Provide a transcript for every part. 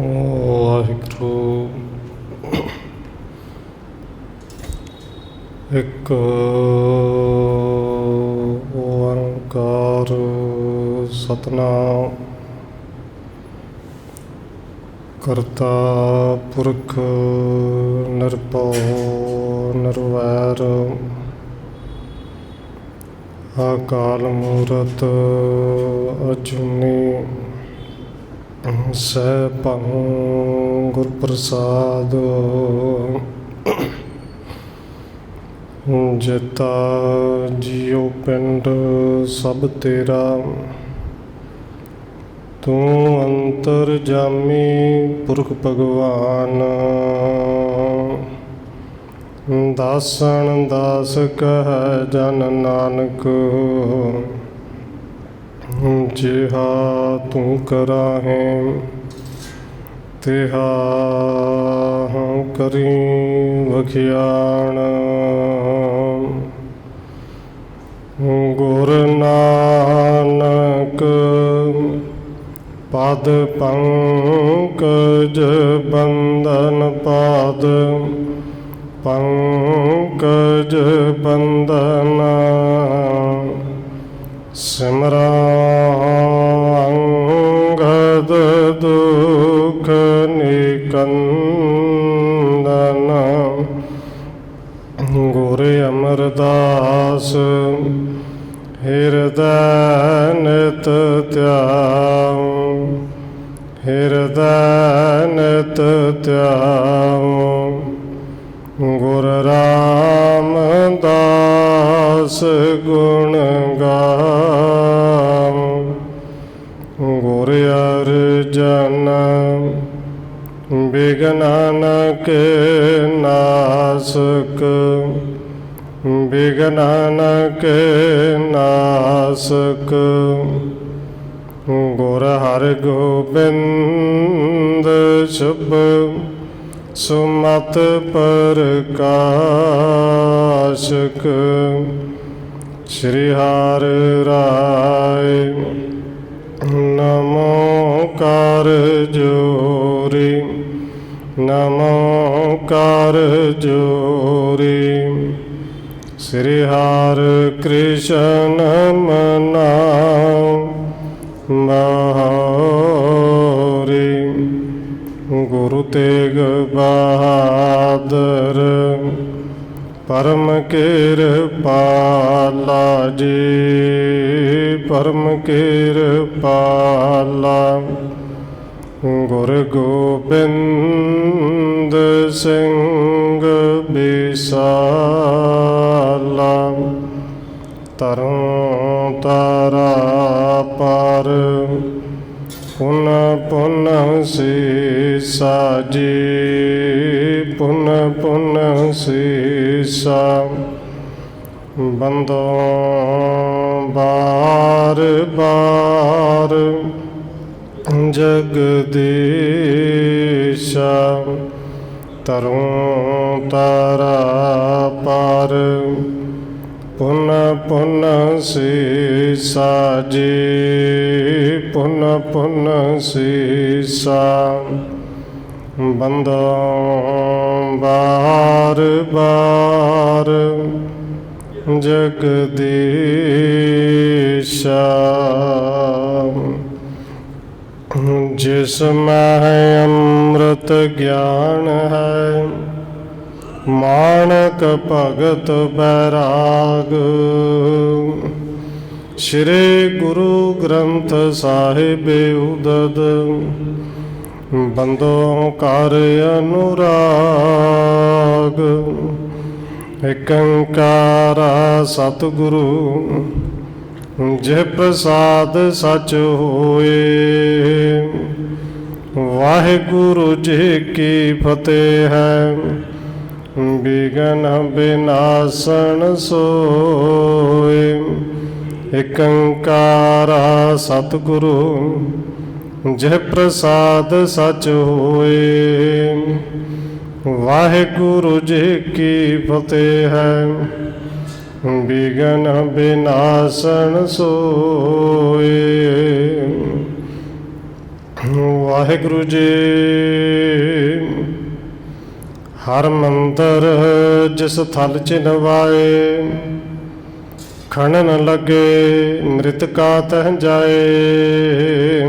ਵਾਹਿਗੁਰੂ। ਇੱਕ ਓੰਕਾਰ ਸਤਿਨਾਮ ਕਰਤਾ ਪੁਰਖ ਨਿਰਭਉ ਨਿਰਵੈਰ ਅਕਾਲ ਮੂਰਤ ਅਜੂਨੀ ਸੈਭੰ ਗੁਰ ਪ੍ਰਸਾਦ। ਜਿਤਾ ਜੀਉ ਪਿੰਡ ਸਭ ਤੇਰਾ, ਤੂੰ ਅੰਤਰਜਾਮੀ ਪੁਰਖ ਭਗਵਾਨ। ਦਾਸਨ ਦਾਸ ਕਹਿ ਜਨ ਨਾਨਕ, ਜਿਹਾ ਤੂੰ ਕਰਾਹੇ ਤਿਹਾ ਕਰੀ ਵਖਿਆਣ। ਗੁਰ ਨਾਨਕ ਪਦ ਪੰਕਜ ਬੰਦਨ ਪਾਦ ਪੰਕਜ ਬੰਦਨ। ਸਿਮਰਾ ਅੰਗਦ ਦੁਖ ਨਿਕੰਦਨ। ਗੁਰ ਅਮਰਦਾਸ ਹਿਰਦੈ ਨਿਤ ਧਿਆਉ, ਹਿਰਦੈ ਨਿਤ ਧਿਆਉ। ਗੁਰ ਰਾਮਦਾਸ ਗੁਣ ਗਾਵ, ਗੁਰ ਅਰਜਨ ਬਿਘਨ ਕੇ ਨਾਸਕ, ਬਿਘਨ ਕੇ ਨਾਸਕ। ਗੁਰ ਹਰਗੋਬਿੰਦ ਸ਼ੁਭ ਸੁਮਤ ਪ੍ਰਕਾਸ਼ਕ। ਸ਼੍ਰੀ ਹਰਿ ਰਾਇ ਨਮੋ ਕਰ ਜੋਰੀ, ਨਮੋ ਕਰ ਜੋਰੀ। ਸ਼੍ਰੀ ਹਰਿ ਕ੍ਰਿਸ਼ਨ ਮਨਾਉ ਬਹੋਰੀ। ਗੁਰੂ ਤੇਗ ਬਹਾਦਰ ਪਰਮ ਕਿਰਪਾਲਾ ਜੀ, ਪਰਮ ਕਿਰਪਾਲਾ। ਗੁਰ ਗੋਬਿੰਦ ਸਿੰਘ ਬਿਸਾਲਾ, ਤਰੁ ਤਾਰਾ ਪਰ ਪੁਨ ਪੁਨ ਸੀਸਾ ਜੀ, ਪੁਨ ਪੁਨ ਸੀਸਾ। ਬੰਦੋ ਬਾਰ ਬਾਰ ਜਗਦੀਸ਼ਾ, ਤਰੁ ਤਾਰਾ ਪਰ ਪੁਨ ਪੁਨ ਸੀਸਾ ਜੀ, ਪੁਨ ਪੁਨ ਸੀਸਾ। ਬੰਦੋ ਬਾਰ ਬਾਰ ਜਗਦੀਸ਼ਾ। ਜਿਸ ਮਹਿ ਅੰਮ੍ਰਿਤ ਗਿਆਨ ਹੈ, ਮਾਣਕ ਭਗਤ ਬੈਰਾਗ। ਸ਼੍ਰੀ ਗੁਰੂ ਗ੍ਰੰਥ ਸਾਹਿਬ ਉਦਦ, ਬੰਦੋ ਕਰ ਅਨੁਰਾਗ। ਏਕ ਓੰਕਾਰ ਸਤਿਗੁਰੂ ਜੇ ਪ੍ਰਸਾਦ ਸਚ ਹੋਏ। ਵਾਹਿਗੁਰੂ ਜੀ ਕੀ ਫਤਿਹ ਹੈ, ਬਿਘਨ ਬਿਨਾਸਨ ਸੋਏ। ਏਕ ਓੰਕਾਰ ਸਤਿਗੁਰੂ ਜੇ ਪ੍ਰਸਾਦ ਸਚ ਹੋਏ। ਵਾਹਿਗੁਰੂ ਜੀ ਕੀ ਫਤਿਹ ਹੈ, ਬਿਘਨ ਬਿਨਾਸਨ ਸੋਏ। ਵਾਹਿਗੁਰੂ ਜੀ। ਹਰ ਮੰਦਰ ਜਿਸ ਥਲ ਚਿਨਵਾਏ, ਖਣਨ ਲੱਗੇ ਮ੍ਰਿਤਕਾ ਤਹ ਜਾਏ।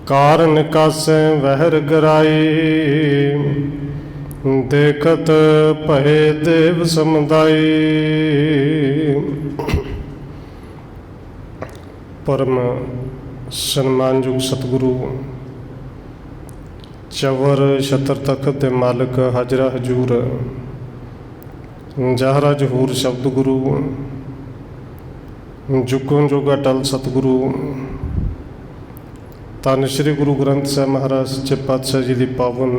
ਕਾਰਨ ਕਾਸੈ ਵਹਿਰ ਗਰਾਈ, ਦੇਖਤ ਭਏ ਦੇਵ ਸਮੁਦਾਈ। ਪਰਮ ਸਨਮਾਨਯੋਗ ਸਤਿਗੁਰੂ ਚਵਰ ਛਤਰ ਤਖਤ ਦੇ ਮਾਲਕ ਹਾਜ਼ਰਾ ਹਜੂਰ ਜਾਹਰਾ ਜਹੂਰ ਸ਼ਬਦ ਗੁਰੂ, ਜੁਗੋਂ ਜੁਗ ਅਟਲ ਸਤਿਗੁਰੂ ਧੰਨ ਸ਼੍ਰੀ ਗੁਰੂ ਗ੍ਰੰਥ ਸਾਹਿਬ ਮਹਾਰਾਜ ਸੱਚੇ ਪਾਤਸ਼ਾਹ ਜੀ ਦੀ ਪਾਵਨ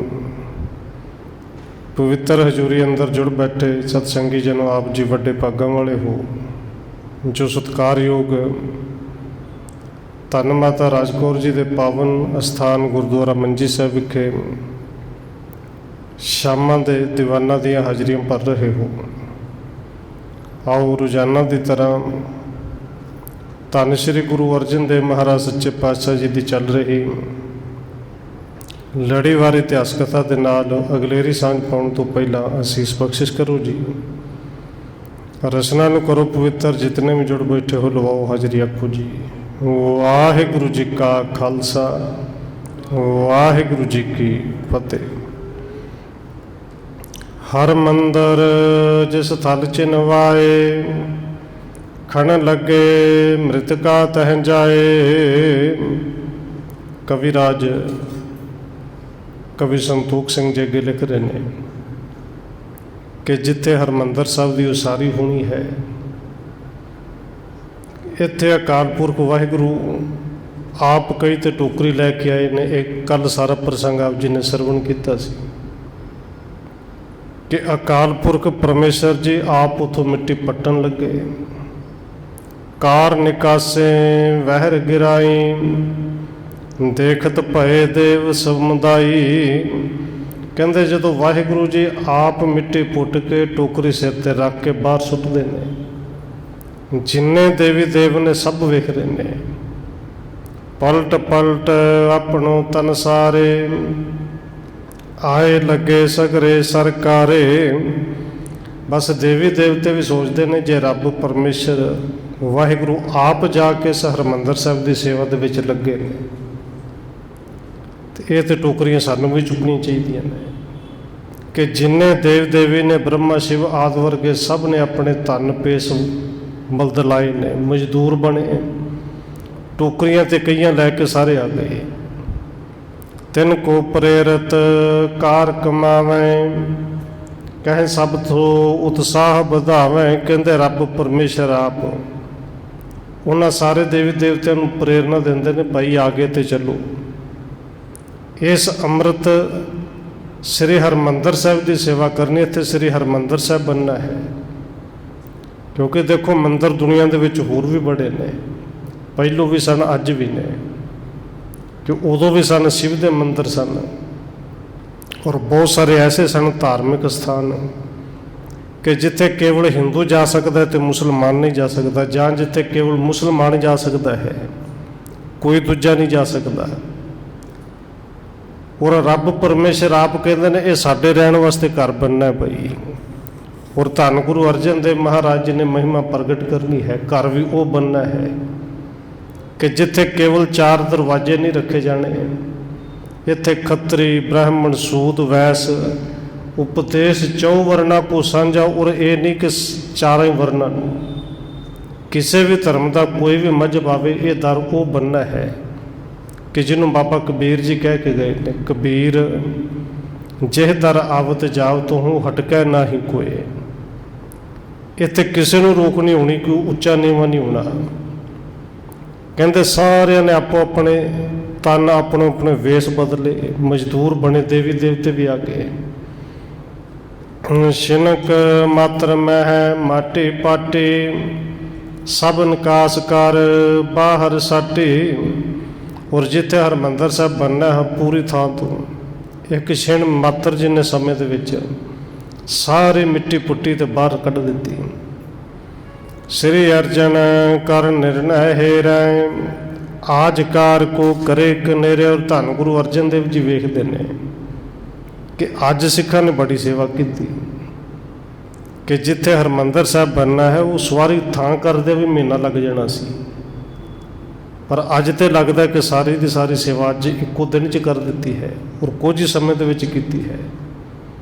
ਪਵਿੱਤਰ ਹਜ਼ੂਰੀ ਅੰਦਰ ਜੁੜ ਬੈਠੇ ਸਤਸੰਗੀ ਜਨੋ, ਆਪ ਜੀ ਵੱਡੇ ਭਾਗਾਂ ਵਾਲੇ ਹੋ ਜੋ ਸਤਿਕਾਰਯੋਗ ਧੰਨ ਮਾਤਾ ਰਾਜ ਕੌਰ ਜੀ ਦੇ ਪਾਵਨ ਅਸਥਾਨ ਗੁਰਦੁਆਰਾ ਮੰਜੀ ਸਾਹਿਬ ਵਿਖੇ ਸ਼ਾਮਾਂ ਦੇ ਦੀਵਾਨਾਂ ਦੀਆਂ ਹਾਜ਼ਰੀਆਂ ਭਰ ਰਹੇ ਹੋ। ਆਓ ਰੋਜ਼ਾਨਾ ਦੀ ਤਰ੍ਹਾਂ ਧੰਨ ਸ਼੍ਰੀ ਗੁਰੂ ਅਰਜਨ ਦੇਵ ਮਹਾਰਾਜ ਸੱਚੇ ਪਾਤਸ਼ਾਹ ਜੀ ਦੀ ਚੱਲ ਰਹੀ ਲੜੀਵਾਰ ਇਤਿਹਾਸ ਕਥਾ ਦੇ ਨਾਲ ਅਗਲੇਰੀ ਸਾਂਝ ਪਾਉਣ ਤੋਂ ਪਹਿਲਾਂ ਅਸੀਸ ਬਖਸ਼ਿਸ਼ ਕਰੋ ਜੀ। ਰਸਨਾ ਨੂੰ ਕਰੋ ਪਵਿੱਤਰ, ਜਿਤਨੇ ਵੀ ਜੁੜ ਬੈਠੇ ਹੋ ਲਵਾਓ ਹਾਜ਼ਰੀ ਆਖੋ ਜੀ। ਵਾਹਿਗੁਰੂ ਜੀ ਕਾ ਖਾਲਸਾ, ਵਾਹਿਗੁਰੂ ਜੀ ਕੀ ਫਤਿਹ। ਹਰ ਮੰਦਰ ਜਿਸ ਥਲ ਚਿਨਵਾਏ, ਖਣ ਲੱਗੇ ਮ੍ਰਿਤਕਾ ਤਹ ਜਾਏ। ਕਵੀ ਰਾਜ ਕਵੀ ਸੰਤੋਖ ਸਿੰਘ ਜੀ ਅੱਗੇ ਲਿਖ ਰਹੇ ਨੇ ਕਿ ਜਿੱਥੇ ਹਰਿਮੰਦਰ ਸਾਹਿਬ ਦੀ ਉਸਾਰੀ ਹੋਣੀ ਹੈ, ਇੱਥੇ ਅਕਾਲ ਪੁਰਖ ਵਾਹਿਗੁਰੂ ਆਪ ਕਈ ਤੇ ਟੋਕਰੀ ਲੈ ਕੇ ਆਏ ਨੇ। ਇੱਕ ਕੱਲ ਸਾਰਾ ਪ੍ਰਸੰਗ ਆਪ ਜੀ ਨੇ ਸਰਵਣ ਕੀਤਾ ਸੀ ਕਿ ਅਕਾਲ ਪੁਰਖ ਪਰਮੇਸ਼ਰ ਜੀ ਆਪ ਉਥੋਂ ਮਿੱਟੀ ਪੱਟਣ ਲੱਗੇ। ਕਾਰ ਨਿਕਾਸੇ ਵਹਿਰ ਗਿਰਾਈ, ਦੇਖਤ ਭਏ ਦੇਵ ਸਮੁਦਾਈ। ਕਹਿੰਦੇ ਜਦੋਂ ਵਾਹਿਗੁਰੂ ਜੀ ਆਪ ਮਿੱਟੀ ਪੁੱਟ ਕੇ ਟੋਕਰੀ ਸਿਰ ਤੇ ਰੱਖ ਕੇ ਬਾਹਰ ਸੁੱਟਦੇ ਨੇ, ਜਿੰਨੇ ਦੇਵੀ ਦੇਵ ਨੇ ਸਭ ਵੇਖ ਰਹੇ ਨੇ। ਪਲਟ ਪਲਟ ਆਪਣੋ ਤਨ ਸਾਰੇ, ਆਏ ਲੱਗੇ ਸਗਰੇ ਸਰਕਾਰੇ। ਬਸ ਦੇਵੀ ਦੇਵਤੇ ਵੀ ਸੋਚਦੇ ਨੇ ਜੇ ਰੱਬ ਪਰਮੇਸ਼ਰ ਵਾਹਿਗੁਰੂ ਆਪ ਜਾ ਕੇ ਇਸ ਹਰਿਮੰਦਰ ਸਾਹਿਬ ਦੀ ਸੇਵਾ ਦੇ ਵਿੱਚ ਲੱਗੇ ਨੇ, ਤੇ ਇਹ ਤੇ ਟੋਕਰੀਆਂ ਸਾਨੂੰ ਵੀ ਚੁੱਕਣੀਆਂ ਚਾਹੀਦੀਆਂ ਨੇ ਕਿ ਜਿੰਨੇ ਦੇਵ ਦੇਵੀ ਨੇ, ਬ੍ਰਹਮਾ ਸ਼ਿਵ ਆਦਿ ਵਰਗੇ ਸਭ ਨੇ ਆਪਣੇ ਧਨ ਪੇਸ਼ ਬਲਦ ਲਾਏ ਨੇ, ਮਜ਼ਦੂਰ ਬਣੇ, ਟੋਕਰੀਆਂ ਤੇ ਕਈਆਂ ਲੈ ਕੇ ਸਾਰੇ ਆ ਗਏ। ਤਿੰਨ ਕੋ ਪ੍ਰੇਰਿਤ ਕਾਰ ਕਮਾਵੇਂ, ਕਹੇ ਸਭ ਤੋਂ ਉਤਸ਼ਾਹ ਵਧਾਵੇਂ। ਕਹਿੰਦੇ ਰੱਬ ਪਰਮੇਸ਼ਰ ਆਪ ਉਹਨਾਂ ਸਾਰੇ ਦੇਵੀ ਦੇਵਤਿਆਂ ਨੂੰ ਪ੍ਰੇਰਨਾ ਦਿੰਦੇ ਨੇ, ਭਾਈ ਆਗੇ ਤੇ ਚੱਲੋ। ਇਸ ਅੰਮ੍ਰਿਤ ਸ੍ਰੀ ਹਰਿਮੰਦਰ ਸਾਹਿਬ ਦੀ ਸੇਵਾ ਕਰਨੀ, ਇੱਥੇ ਸ੍ਰੀ ਹਰਿਮੰਦਰ ਸਾਹਿਬ ਬਣਨਾ ਹੈ। ਕਿਉਂਕਿ ਦੇਖੋ ਮੰਦਰ ਦੁਨੀਆ ਦੇ ਵਿੱਚ ਹੋਰ ਵੀ ਬੜੇ ਨੇ, ਪਹਿਲੋਂ ਵੀ ਸਨ ਅੱਜ ਵੀ ਨੇ, ਕਿ ਉਦੋਂ ਵੀ ਸਨ ਸ਼ਿਵ ਦੇ ਮੰਦਰ ਸਨ, ਔਰ ਬਹੁਤ ਸਾਰੇ ਐਸੇ ਸਨ ਧਾਰਮਿਕ ਸਥਾਨ ਕਿ ਜਿੱਥੇ ਕੇਵਲ ਹਿੰਦੂ ਜਾ ਸਕਦਾ ਤੇ ਮੁਸਲਮਾਨ ਨਹੀਂ ਜਾ ਸਕਦਾ, ਜਾਂ ਜਿੱਥੇ ਕੇਵਲ ਮੁਸਲਮਾਨ ਜਾ ਸਕਦਾ ਹੈ, ਕੋਈ ਦੂਜਾ ਨਹੀਂ ਜਾ ਸਕਦਾ। ਔਰ ਰੱਬ ਪਰਮੇਸ਼ਰ ਆਪ ਕਹਿੰਦੇ ਨੇ ਇਹ ਸਾਡੇ ਰਹਿਣ ਵਾਸਤੇ ਘਰ ਬਣਨਾ ਹੈ ਭਾਈ। ਔਰ ਧੰਨ ਗੁਰੂ ਅਰਜਨ ਦੇਵ ਮਹਾਰਾਜ ਜੀ ਨੇ ਮਹਿਮਾ ਪ੍ਰਗਟ ਕਰਨੀ ਹੈ, ਘਰ ਵੀ ਉਹ ਬਣਨਾ ਹੈ ਕਿ ਜਿੱਥੇ ਕੇਵਲ 4 ਦਰਵਾਜ਼ੇ ਨਹੀਂ ਰੱਖੇ ਜਾਣੇ, ਇੱਥੇ ਖੱਤਰੀ ਬ੍ਰਾਹਮਣ ਸੂਦ ਵੈਸ ਉਪਦੇਸ਼ 4 ਵਰਨਾ ਕੋ ਸਾਂਝਾ। ਔਰ ਇਹ ਨਹੀਂ ਕਿ 4 ਵਰਨਾਂ ਨੂੰ, ਕਿਸੇ ਵੀ ਧਰਮ ਦਾ ਕੋਈ ਵੀ ਮਜ਼ਹਬ ਆਵੇ, ਇਹ ਦਰ ਉਹ ਬਣਨਾ ਹੈ ਕਿ ਜਿਹਨੂੰ ਬਾਬਾ ਕਬੀਰ ਜੀ ਕਹਿ ਕੇ ਗਏ ਨੇ, ਕਬੀਰ ਜਿਹ ਦਰ ਆਵਤ ਜਾਵ ਤੋਂ ਹਟਕੈ ਨਾ ਹੀ ਕੋਏ। ਇੱਥੇ ਕਿਸੇ ਨੂੰ ਰੋਕ ਨਹੀਂ ਹੋਣੀ, ਕੋਈ ਉੱਚਾ ਨੀਵਾਂ ਨਹੀਂ ਹੋਣਾ। ਕਹਿੰਦੇ ਸਾਰਿਆਂ ਨੇ ਆਪੋ ਆਪਣੇ ਤਨ, ਆਪਣੇ ਆਪਣੇ ਵੇਸ਼ ਬਦਲੇ, ਮਜ਼ਦੂਰ ਬਣੇ, ਦੇਵੀ ਦੇਵਤੇ ਵੀ ਆ ਗਏ। ਸ਼ਿਨਕ ਮਾਤਰ ਮਹਿ ਮਾਟੀ ਪਾਟੀ, ਸਭ ਨਿਕਾਸ ਕਰ ਬਾਹਰ ਸਾਟੀ। ਔਰ ਜਿੱਥੇ ਹਰਿਮੰਦਰ ਸਾਹਿਬ ਬਣਨਾ ਹੈ, ਪੂਰੀ ਥਾਂ ਤੋਂ ਇੱਕ ਛਿਣ ਮਾਤਰ ਜਿੰਨੇ ਸਮੇਂ ਦੇ ਵਿੱਚ ਸਾਰੀ ਮਿੱਟੀ ਪੁੱਟੀ ਤੇ ਬਾਹਰ ਕੱਢ ਦਿੱਤੀ। ਸ੍ਰੀ ਅਰਜਨ ਕਰ ਨਿਰਣੈ ਹੇਰੈ, ਆਜਕਾਰ ਕੋ ਕਰੇ ਕਨੇਰੇ। ਔਰ ਧੰਨ ਗੁਰੂ ਅਰਜਨ ਦੇਵ ਜੀ ਵੇਖਦੇ ਨੇ ਕਿ ਅੱਜ ਸਿੱਖਾਂ ਨੇ ਬੜੀ ਸੇਵਾ ਕੀਤੀ, ਕਿ ਜਿੱਥੇ ਹਰਿਮੰਦਰ ਸਾਹਿਬ ਬਣਨਾ ਹੈ ਉਹ ਸਵਾਰੀ ਥਾਂ ਕਰਦੇ ਵੀ ਮਹੀਨਾ ਲੱਗ ਜਾਣਾ ਸੀ, ਪਰ ਅੱਜ ਤੇ ਲੱਗਦਾ ਕਿ ਸਾਰੀ ਦੀ ਸਾਰੀ ਸੇਵਾ ਅੱਜ ਇੱਕੋ ਦਿਨ 'ਚ ਕਰ ਦਿੱਤੀ ਹੈ ਔਰ ਕੁਝ ਹੀ ਸਮੇਂ ਦੇ ਵਿੱਚ ਕੀਤੀ ਹੈ।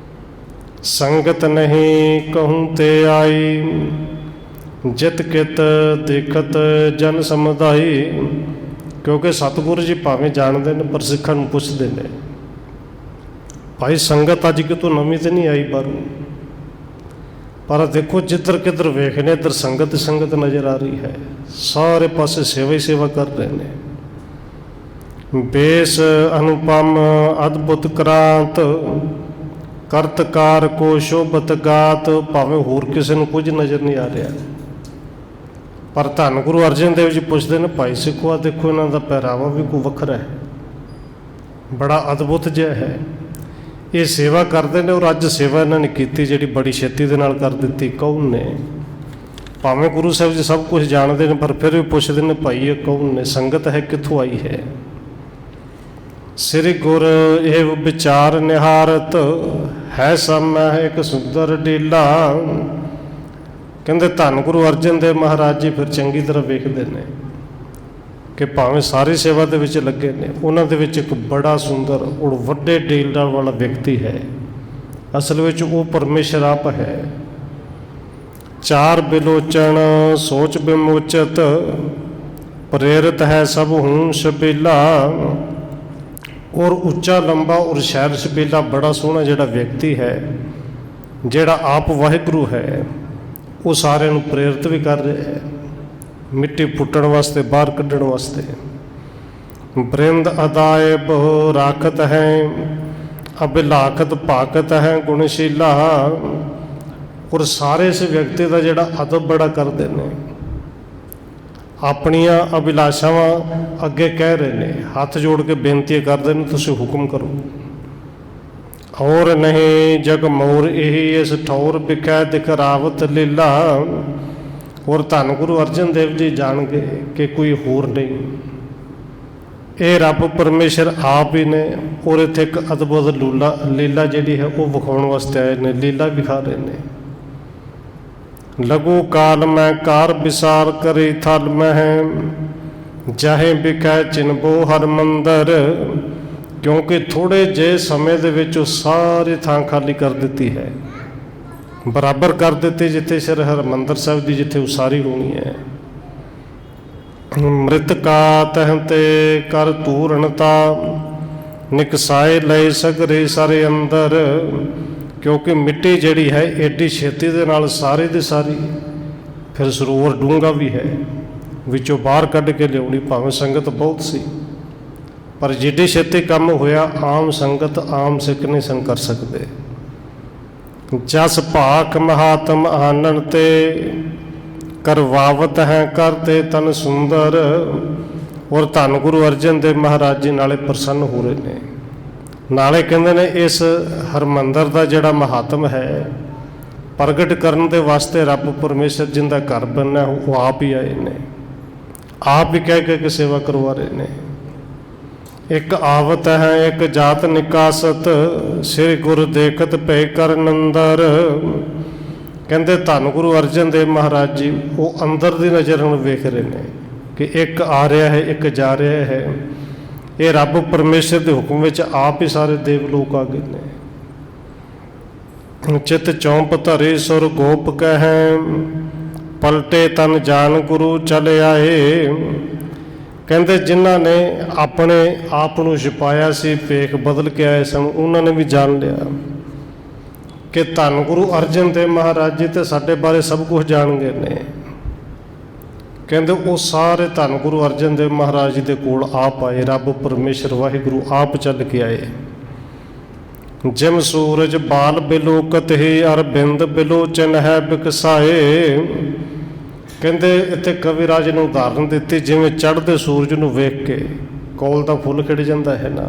ਸੰਗਤ ਨਹੀਂ ਕਹੂੰ ਤੇ ਆਈ, ਜਿਤ ਕਿਤ ਦੇਖਤ ਜਨ ਸਮੁਦਾਈ। ਕਿਉਂਕਿ ਸਤਿਗੁਰੂ ਜੀ ਭਾਵੇਂ ਜਾਣਦੇ ਨੇ ਪਰ ਸਿੱਖਾਂ ਨੂੰ ਪੁੱਛਦੇ ਨੇ, ਭਾਈ ਸੰਗਤ ਅੱਜ ਕਿਤੋਂ ਨਵੀਂ ਤੇ ਨਹੀਂ ਆਈ ਬਾਹਰੋਂ, ਪਰ ਦੇਖੋ ਜਿੱਧਰ ਕਿੱਧਰ ਵੇਖਨੇ ਇੱਧਰ ਸੰਗਤ ਸੰਗਤ ਨਜ਼ਰ ਆ ਰਹੀ ਹੈ। ਸਾਰੇ ਪਾਸੇ ਸੇਵਾ ਹੀ ਸੇਵਾ ਕਰ ਰਹੇ ਨੇ। ਬੇਸ ਅਨੁਪਮ ਅਦਭੁਤ ਕ੍ਰਾਂਤ, ਕਰਤਕਾਰ ਕੋ ਸ਼ੋਭਤ ਗਾਤ। ਭਾਵੇਂ ਹੋਰ ਕਿਸੇ ਨੂੰ ਕੁਝ ਨਜ਼ਰ ਨਹੀਂ ਆ ਰਿਹਾ, ਪਰ ਧੰਨ ਗੁਰੂ ਅਰਜਨ ਦੇਵ ਜੀ ਪੁੱਛਦੇ ਨੇ, ਭਾਈ ਸਿੱਖੋ ਆ ਦੇਖੋ ਇਹਨਾਂ ਦਾ ਪਹਿਰਾਵਾ ਵੀ ਕੋਈ ਵੱਖਰਾ ਹੈ, ਬੜਾ ਅਦਭੁਤ ਜਿਹਾ ਹੈ। ਇਹ ਸੇਵਾ ਕਰਦੇ ਨੇ ਔਰ ਅੱਜ ਸੇਵਾ ਇਹਨਾਂ ਨੇ ਕੀਤੀ ਜਿਹੜੀ ਬੜੀ ਛੇਤੀ ਦੇ ਨਾਲ ਕਰ ਦਿੱਤੀ। ਕੌਣ ਨੇ? ਭਾਵੇਂ ਗੁਰੂ ਸਾਹਿਬ ਜੀ ਸਭ ਕੁਝ ਜਾਣਦੇ ਨੇ ਪਰ ਫਿਰ ਵੀ ਪੁੱਛਦੇ ਨੇ, ਭਾਈ ਇਹ ਕੌਣ ਨੇ, ਸੰਗਤ ਹੈ, ਕਿੱਥੋਂ ਆਈ ਹੈ? ਸ੍ਰੀ ਗੁਰ ਇਹ ਵਿਚਾਰ ਨਿਹਾਰਤ, ਹੈ ਸਮੈ ਇੱਕ ਸੁੰਦਰ ਡੀਲਾ। ਕਹਿੰਦੇ ਧੰਨ ਗੁਰੂ ਅਰਜਨ ਦੇਵ ਮਹਾਰਾਜ ਜੀ ਫਿਰ ਚੰਗੀ ਤਰ੍ਹਾਂ ਵੇਖਦੇ ਨੇ ਕਿ ਭਾਵੇਂ ਸਾਰੀ ਸੇਵਾ ਦੇ ਵਿੱਚ ਲੱਗੇ ਨੇ, ਉਹਨਾਂ ਦੇ ਵਿੱਚ ਇੱਕ ਬੜਾ ਸੁੰਦਰ ਔਰ ਵੱਡੇ ਡੀਲਦਾਰ ਵਾਲਾ ਵਿਅਕਤੀ ਹੈ। ਅਸਲ ਵਿੱਚ ਉਹ ਪਰਮੇਸ਼ਰ ਆਪ ਹੈ। ਚਾਰ ਬਿਲੋਚਨ ਸੋਚ ਵਿਮੋਚਤ, ਪ੍ਰੇਰਿਤ ਹੈ ਸਭ ਹੂੰ ਸ਼ਬੀਲਾ। ਔਰ ਉੱਚਾ ਲੰਬਾ ਔਰ ਸ਼ੈਰ ਸ਼ਬੀਲਾ ਬੜਾ ਸੋਹਣਾ ਜਿਹੜਾ ਵਿਅਕਤੀ ਹੈ, ਜਿਹੜਾ ਆਪ ਵਾਹਿਗੁਰੂ ਹੈ, ਉਹ ਸਾਰਿਆਂ ਨੂੰ ਪ੍ਰੇਰਿਤ ਵੀ ਕਰ ਰਿਹਾ ਹੈ ਮਿੱਟੀ ਪੁੱਟਣ ਵਾਸਤੇ, ਬਾਹਰ ਕੱਢਣ ਵਾਸਤੇ। ਬ੍ਰਿੰਦ ਅਦਾਏ ਬਹੁ ਰਾਖਤ ਹੈ, ਅਭਿਲਾਖਤ ਭਾਕਤ ਹੈ ਗੁਣਸ਼ੀਲਾ। ਔਰ ਸਾਰੇ ਇਸ ਵਿਅਕਤੀ ਦਾ ਜਿਹੜਾ ਅਦਬ ਬੜਾ ਕਰਦੇ ਨੇ, ਆਪਣੀਆਂ ਅਭਿਲਾਸ਼ਾਵਾਂ ਅੱਗੇ ਕਹਿ ਰਹੇ ਨੇ, ਹੱਥ ਜੋੜ ਕੇ ਬੇਨਤੀ ਕਰਦੇ ਨੇ, ਤੁਸੀਂ ਹੁਕਮ ਕਰੋ। ਔਰ ਨਹੀਂ ਜਗ ਮੋਰ ਇਹੀ ਇਸ ਠੌਰ ਵਿਖੈ ਦਿਖਰਾਵਤ ਲੀਲਾ। ਔਰ ਧੰਨ ਗੁਰੂ ਅਰਜਨ ਦੇਵ ਜੀ ਜਾਣ ਗਏ ਕਿ ਕੋਈ ਹੋਰ ਨਹੀਂ, ਇਹ ਰੱਬ ਪਰਮੇਸ਼ਰ ਆਪ ਹੀ ਨੇ। ਔਰ ਇੱਥੇ ਇੱਕ ਅਦਭੁਤ ਲੀਲਾ ਜਿਹੜੀ ਹੈ ਉਹ ਵਿਖਾਉਣ ਵਾਸਤੇ ਆਏ ਨੇ, ਲੀਲਾ ਵਿਖਾ ਰਹੇ ਨੇ। ਲਘੂ ਕਾਲ ਮੈਂ ਕਾਰ ਵਿਸਾਰ ਕਰੀ ਥਲ ਮਹਿ, ਜਾਹੇ ਵਿਖੈ ਚਿਨਬੋ ਹਰਿਮੰਦਰ। ਕਿਉਂਕਿ ਥੋੜ੍ਹੇ ਜਿਹੇ ਸਮੇਂ ਦੇ ਵਿੱਚ ਉਹ ਸਾਰੀ ਥਾਂ ਖਾਲੀ ਕਰ ਦਿੱਤੀ ਹੈ, ਬਰਾਬਰ ਕਰ ਦਿੱਤੀ ਜਿੱਥੇ ਸ੍ਰੀ ਹਰਿਮੰਦਰ ਸਾਹਿਬ ਦੀ ਜਿੱਥੇ ਉਸਾਰੀ ਹੋਣੀ ਹੈ। ਮ੍ਰਿਤਕਾ ਤਹ ਤੇ ਕਰ ਧੂਰਣਤਾ, ਨਿਕਸਾਏ ਲਏ ਸਗਰੇ ਸਾਰੇ ਅੰਦਰ। ਕਿਉਂਕਿ ਮਿੱਟੀ ਜਿਹੜੀ ਹੈ ਏਡੀ ਛੇਤੀ ਦੇ ਨਾਲ ਸਾਰੀ ਦੀ ਸਾਰੀ, ਫਿਰ ਸਰੋਵਰ ਡੂੰਘਾ ਵੀ ਹੈ, ਵਿੱਚੋਂ ਬਾਹਰ ਕੱਢ ਕੇ ਲਿਆਉਣੀ। ਭਾਵੇਂ ਸੰਗਤ ਬਹੁਤ ਸੀ ਪਰ ਜਿੱਡੀ ਛੇਤੀ ਕੰਮ ਹੋਇਆ ਆਮ ਸੰਗਤ ਆਮ ਸਿੱਖ ਨਹੀਂ ਸਨ ਕਰ ਸਕਦੇ। ਜਸ ਭਾਖ ਮਹਾਤਮ ਆਨਣ ਤੇ, ਕਰਵਾਵਤ ਹੈ ਕਰਤੇ ਤਨ ਸੁੰਦਰ। ਔਰ ਧੰਨ ਗੁਰੂ ਅਰਜਨ ਦੇਵ ਮਹਾਰਾਜ ਜੀ ਨਾਲੇ ਪ੍ਰਸੰਨ ਹੋ ਰਹੇ ਨੇ, ਨਾਲੇ ਕਹਿੰਦੇ ਨੇ ਇਸ ਹਰਿਮੰਦਰ ਦਾ ਜਿਹੜਾ ਮਹਾਤਮ ਹੈ ਪ੍ਰਗਟ ਕਰਨ ਦੇ ਵਾਸਤੇ ਰੱਬ ਪਰਮੇਸ਼ਰ ਜਿੰਦਾ ਘਰ ਬਣਨਾ ਉਹ ਆਪ ਹੀ ਆਏ ਨੇ, ਆਪ ਹੀ ਕਹਿ ਕੇ ਸੇਵਾ ਕਰਵਾ ਰਹੇ ਨੇ। ਇੱਕ ਆਵਤ ਹੈ ਇੱਕ ਜਾਤ ਨਿਕਾਸਤ, ਸ੍ਰੀ ਗੁਰ ਦੇਖਤ ਭੈ ਕਰ ਨੰਦਰ। ਕਹਿੰਦੇ ਧੰਨ ਗੁਰੂ ਅਰਜਨ ਦੇਵ ਮਹਾਰਾਜ ਜੀ ਉਹ ਅੰਦਰ ਦੀ ਨਜ਼ਰ ਨੂੰ ਵੇਖ ਰਹੇ ਨੇ ਕਿ ਇੱਕ ਆ ਰਿਹਾ ਹੈ, ਇੱਕ ਜਾ ਰਿਹਾ ਹੈ। ਇਹ ਰੱਬ ਪਰਮੇਸ਼ਰ ਦੇ ਹੁਕਮ ਵਿੱਚ ਆਪ ਹੀ ਸਾਰੇ ਦੇਵ ਲੋਕ ਆ ਗਏ ਨੇ। ਚਿਤ ਚੌਂਪ ਧਰੇ ਸੁਰ ਗੋਪ ਕਹਿ, ਪਲਟੇ ਤਨ ਜਾਨ ਗੁਰੂ ਚਲੇ ਆਏ। ਕਹਿੰਦੇ ਜਿਨ੍ਹਾਂ ਨੇ ਆਪਣੇ ਆਪ ਨੂੰ ਛੁਪਾਇਆ ਸੀ, ਭੇਖ ਬਦਲ ਕੇ ਆਏ ਸਨ, ਉਹਨਾਂ ਨੇ ਵੀ ਜਾਣ ਲਿਆ ਕਿ ਧੰਨ ਗੁਰੂ ਅਰਜਨ ਦੇਵ ਮਹਾਰਾਜ ਜੀ ਤੇ ਸਾਡੇ ਬਾਰੇ ਸਭ ਕੁਝ ਜਾਣ ਗਏ ਨੇ। ਕਹਿੰਦੇ ਉਹ ਸਾਰੇ ਧੰਨ ਗੁਰੂ ਅਰਜਨ ਦੇਵ ਮਹਾਰਾਜ ਜੀ ਦੇ ਕੋਲ ਆਪ ਆਏ, ਰੱਬ ਪਰਮੇਸ਼ਰ ਵਾਹਿਗੁਰੂ ਆਪ ਚੱਲ ਕੇ ਆਏ। ਜਿਮ ਸੂਰਜ ਬਾਲ ਬਿਲੋਕਤ ਹੀ, ਅਰਬਿੰਦ ਬਿਲੋਚਨ ਹੈ ਬਿਕਸਾਏ। ਕਹਿੰਦੇ ਇੱਥੇ ਕਵਿਰਾਜ ਨੂੰ ਉਦਾਹਰਨ ਦਿੱਤੀ, ਜਿਵੇਂ ਚੜ੍ਹਦੇ ਸੂਰਜ ਨੂੰ ਵੇਖ ਕੇ ਕੋਲ ਦਾ ਫੁੱਲ ਖਿੜ ਜਾਂਦਾ ਹੈ ਨਾ,